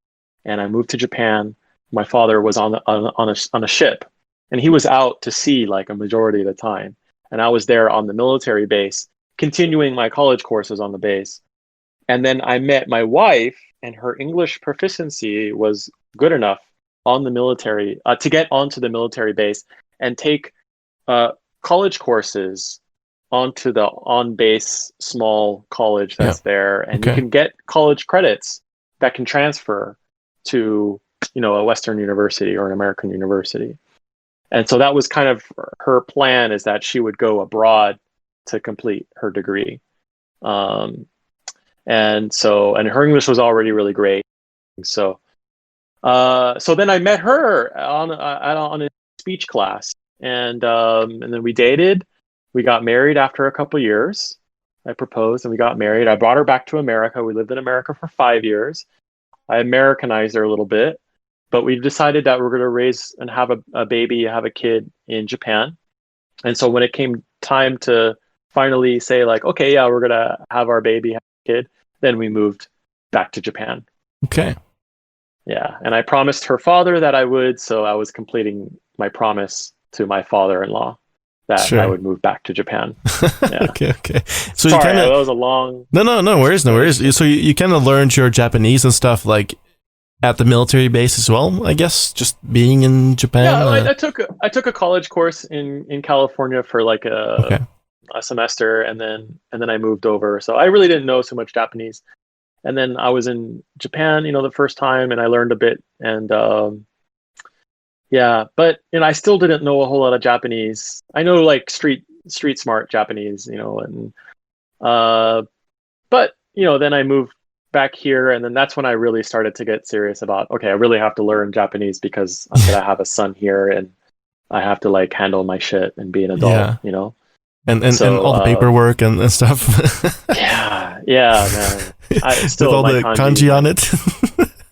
and I moved to Japan. My father was on a ship, and he was out to sea like a majority of the time. And I was there on the military base, continuing my college courses on the base. And then I met my wife, and her English proficiency was good enough on the military to get onto the military base and take college courses onto the on-base small college that's there, and you can get college credits that can transfer to a Western university or an American university. And so that was kind of her plan, is that she would go abroad to complete her degree. And her English was already really great. So then I met her on a speech class, and then we dated. We got married after a couple years. I proposed and we got married. I brought her back to America. We lived in America for 5 years. I Americanized her a little bit, but we decided that we're going to raise and have a baby, have a kid in Japan. And so when it came time to finally say like, okay, yeah, we're going to have our baby, have a kid, then we moved back to Japan. Okay. Yeah. And I promised her father that I would, so I was completing my promise to my father-in-law that Sure. I would move back to Japan. Yeah. Okay. So Sorry, you kind that of was a long... no worries. So you kind of learned your Japanese and stuff like at the military base as well, I guess, just being in Japan. Yeah, I took a college course in California for like a semester, and then I moved over. So I really didn't know so much Japanese. And then I was in Japan, the first time, and I learned a bit. And yeah, but I still didn't know a whole lot of Japanese. I know like street smart Japanese, and but then I moved back here, and then that's when I really started to get serious about, okay, I really have to learn Japanese because I'm gonna have a son here, and I have to like handle my shit and be an adult, And all the paperwork and stuff. yeah, man. With all the kanji on it.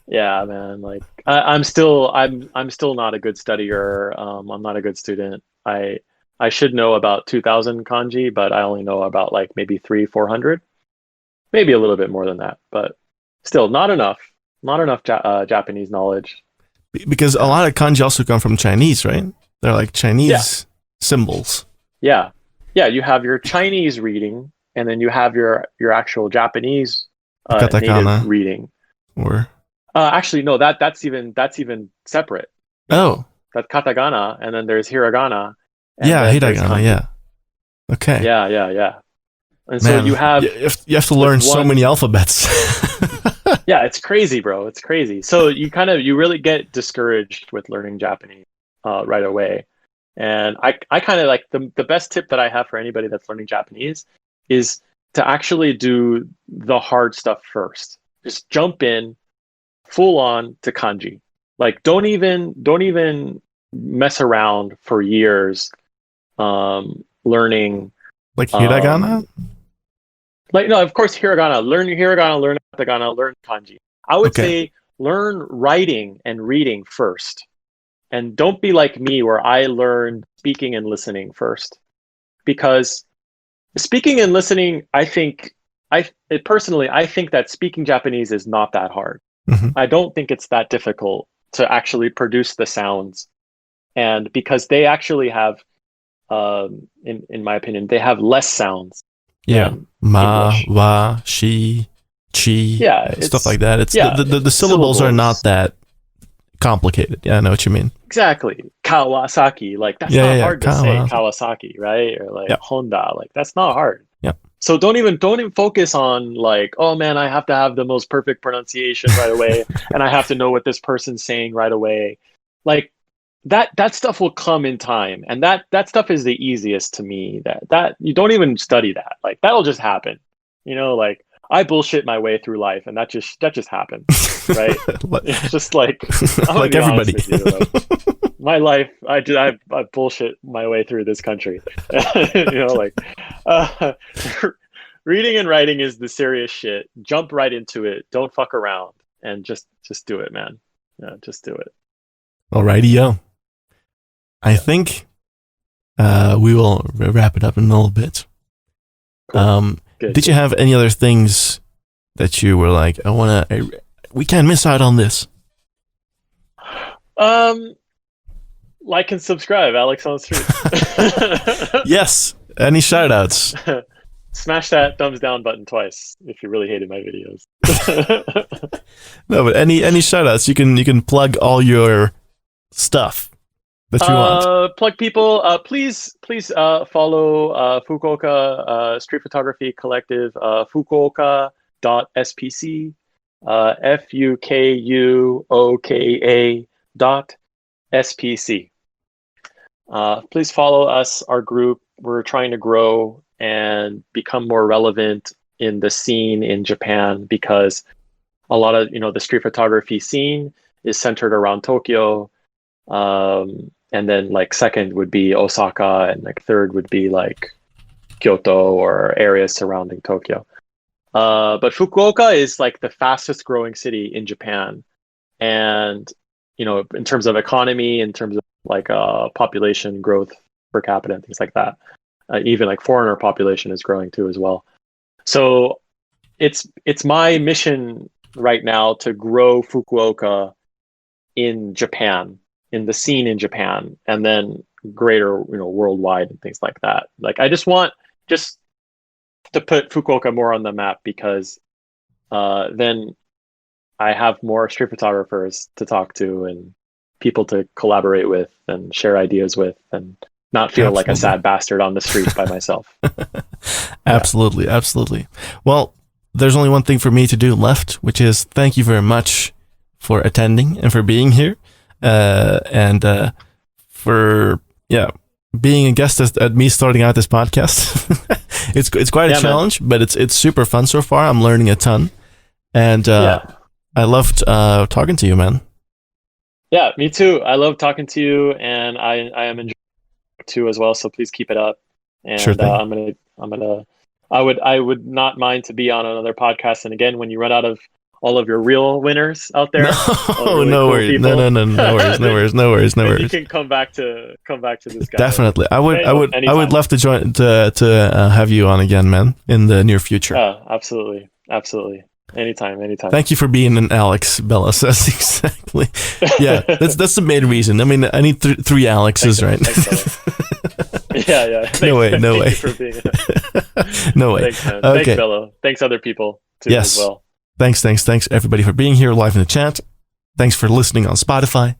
Yeah, man. Like I'm still not a good studier. I'm not a good student. I should know about 2,000 kanji, but I only know about like maybe 300-400, maybe a little bit more than that, but still not enough. Not enough Japanese knowledge. Because a lot of kanji also come from Chinese, right? They're like Chinese symbols. Yeah. Yeah, you have your Chinese reading, and then you have your actual Japanese native reading. Or actually, no, that's even separate. Oh, that's katakana, and then there's hiragana. Yeah, hiragana. Yeah. Okay. Yeah. And so you have to learn so many alphabets. Yeah, it's crazy, bro. It's crazy. So you really get discouraged with learning Japanese right away. And I kind of like the best tip that I have for anybody that's learning Japanese is to actually do the hard stuff first. Just jump in full on to kanji. Like don't even mess around for years learning like hiragana. No, of course hiragana. Learn hiragana, learn katakana, learn kanji. I would say learn writing and reading first. And don't be like me where I learned speaking and listening first. Because speaking and listening, I think that speaking Japanese is not that hard. Mm-hmm. I don't think it's that difficult to actually produce the sounds. And because they actually have, in my opinion, they have less sounds. Yeah. Ma, English. Wa, shi, chi, stuff like that. It's the syllables are not that complicated. Yeah, I know what you mean. Exactly. Kawasaki, like that's not hard to say. Kawasaki, right? Or like Honda, like that's not hard. Yeah. So don't even focus on like, oh man, I have to have the most perfect pronunciation right away, and I have to know what this person's saying right away. Like that stuff will come in time, and that stuff is the easiest to me. That you don't even study that. Like that'll just happen. Like I bullshit my way through life, and that just happens, right? It's just like like everybody. Like, my life, I bullshit my way through this country. Reading and writing is the serious shit. Jump right into it. Don't fuck around, and just do it, man. Yeah, just do it. Alrighty, yo. I think we will wrap it up in a little bit. Cool. Did you have any other things that you were like, we can't miss out on this? Like and subscribe, Alex on the Street. Yes. Any shout outs? Smash that thumbs down button twice if you really hated my videos. No, but any shout outs, you can plug all your stuff that you want. Plug people. Please follow Fukuoka Street Photography Collective, fukuoka.spc, fukuoka.spc. Please follow us, our group. We're trying to grow and become more relevant in the scene in Japan, because a lot of the street photography scene is centered around Tokyo. and then like second would be Osaka, and like third would be like Kyoto or areas surrounding Tokyo. But Fukuoka is like the fastest growing city in Japan, and in terms of economy, in terms of like population growth per capita and things like that, even like foreigner population is growing too as well. So it's my mission right now to grow Fukuoka in Japan, in the scene in Japan, and then greater, worldwide and things like that. Like I just want to put Fukuoka more on the map, because then I have more street photographers to talk to and people to collaborate with and share ideas with, and not feel like a sad bastard on the street by myself. Absolutely, absolutely. Well, there's only one thing for me to do left, which is thank you very much for attending and for being here, and for being a guest at me starting out this podcast. It's quite a challenge, man. But it's super fun so far. I'm learning a ton, and I loved talking to you, man. Yeah, me too. I love talking to you, and I am enjoying it too as well. So please keep it up. And sure thing. I would not mind to be on another podcast. And again, when you run out of all of your real winners out there, no worries. No worries. You can come back to this guy. Definitely, I would love to join to have you on again, man, in the near future. Absolutely. Anytime. Thank you for being an Alex, Bella says. Exactly. Yeah, that's the main reason. I mean, I need three Alexes, right? Thanks, yeah. No way. Thank you for being No way. Thanks, man. Okay. Thanks, Bella. Thanks, other people too as well. Thanks, everybody, for being here live in the chat. Thanks for listening on Spotify.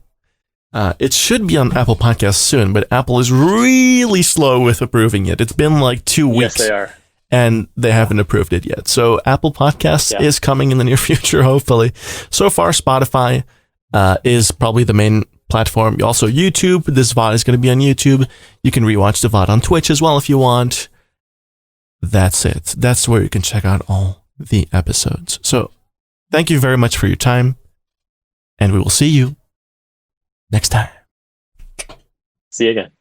It should be on Apple Podcasts soon, but Apple is really slow with approving it. It's been like 2 weeks. Yes, they are. And they haven't approved it yet. So Apple Podcasts is coming in the near future, hopefully. So far, Spotify is probably the main platform. Also, YouTube. This VOD is going to be on YouTube. You can rewatch the VOD on Twitch as well if you want. That's it. That's where you can check out all the episodes. So thank you very much for your time, and we will see you next time. See you again.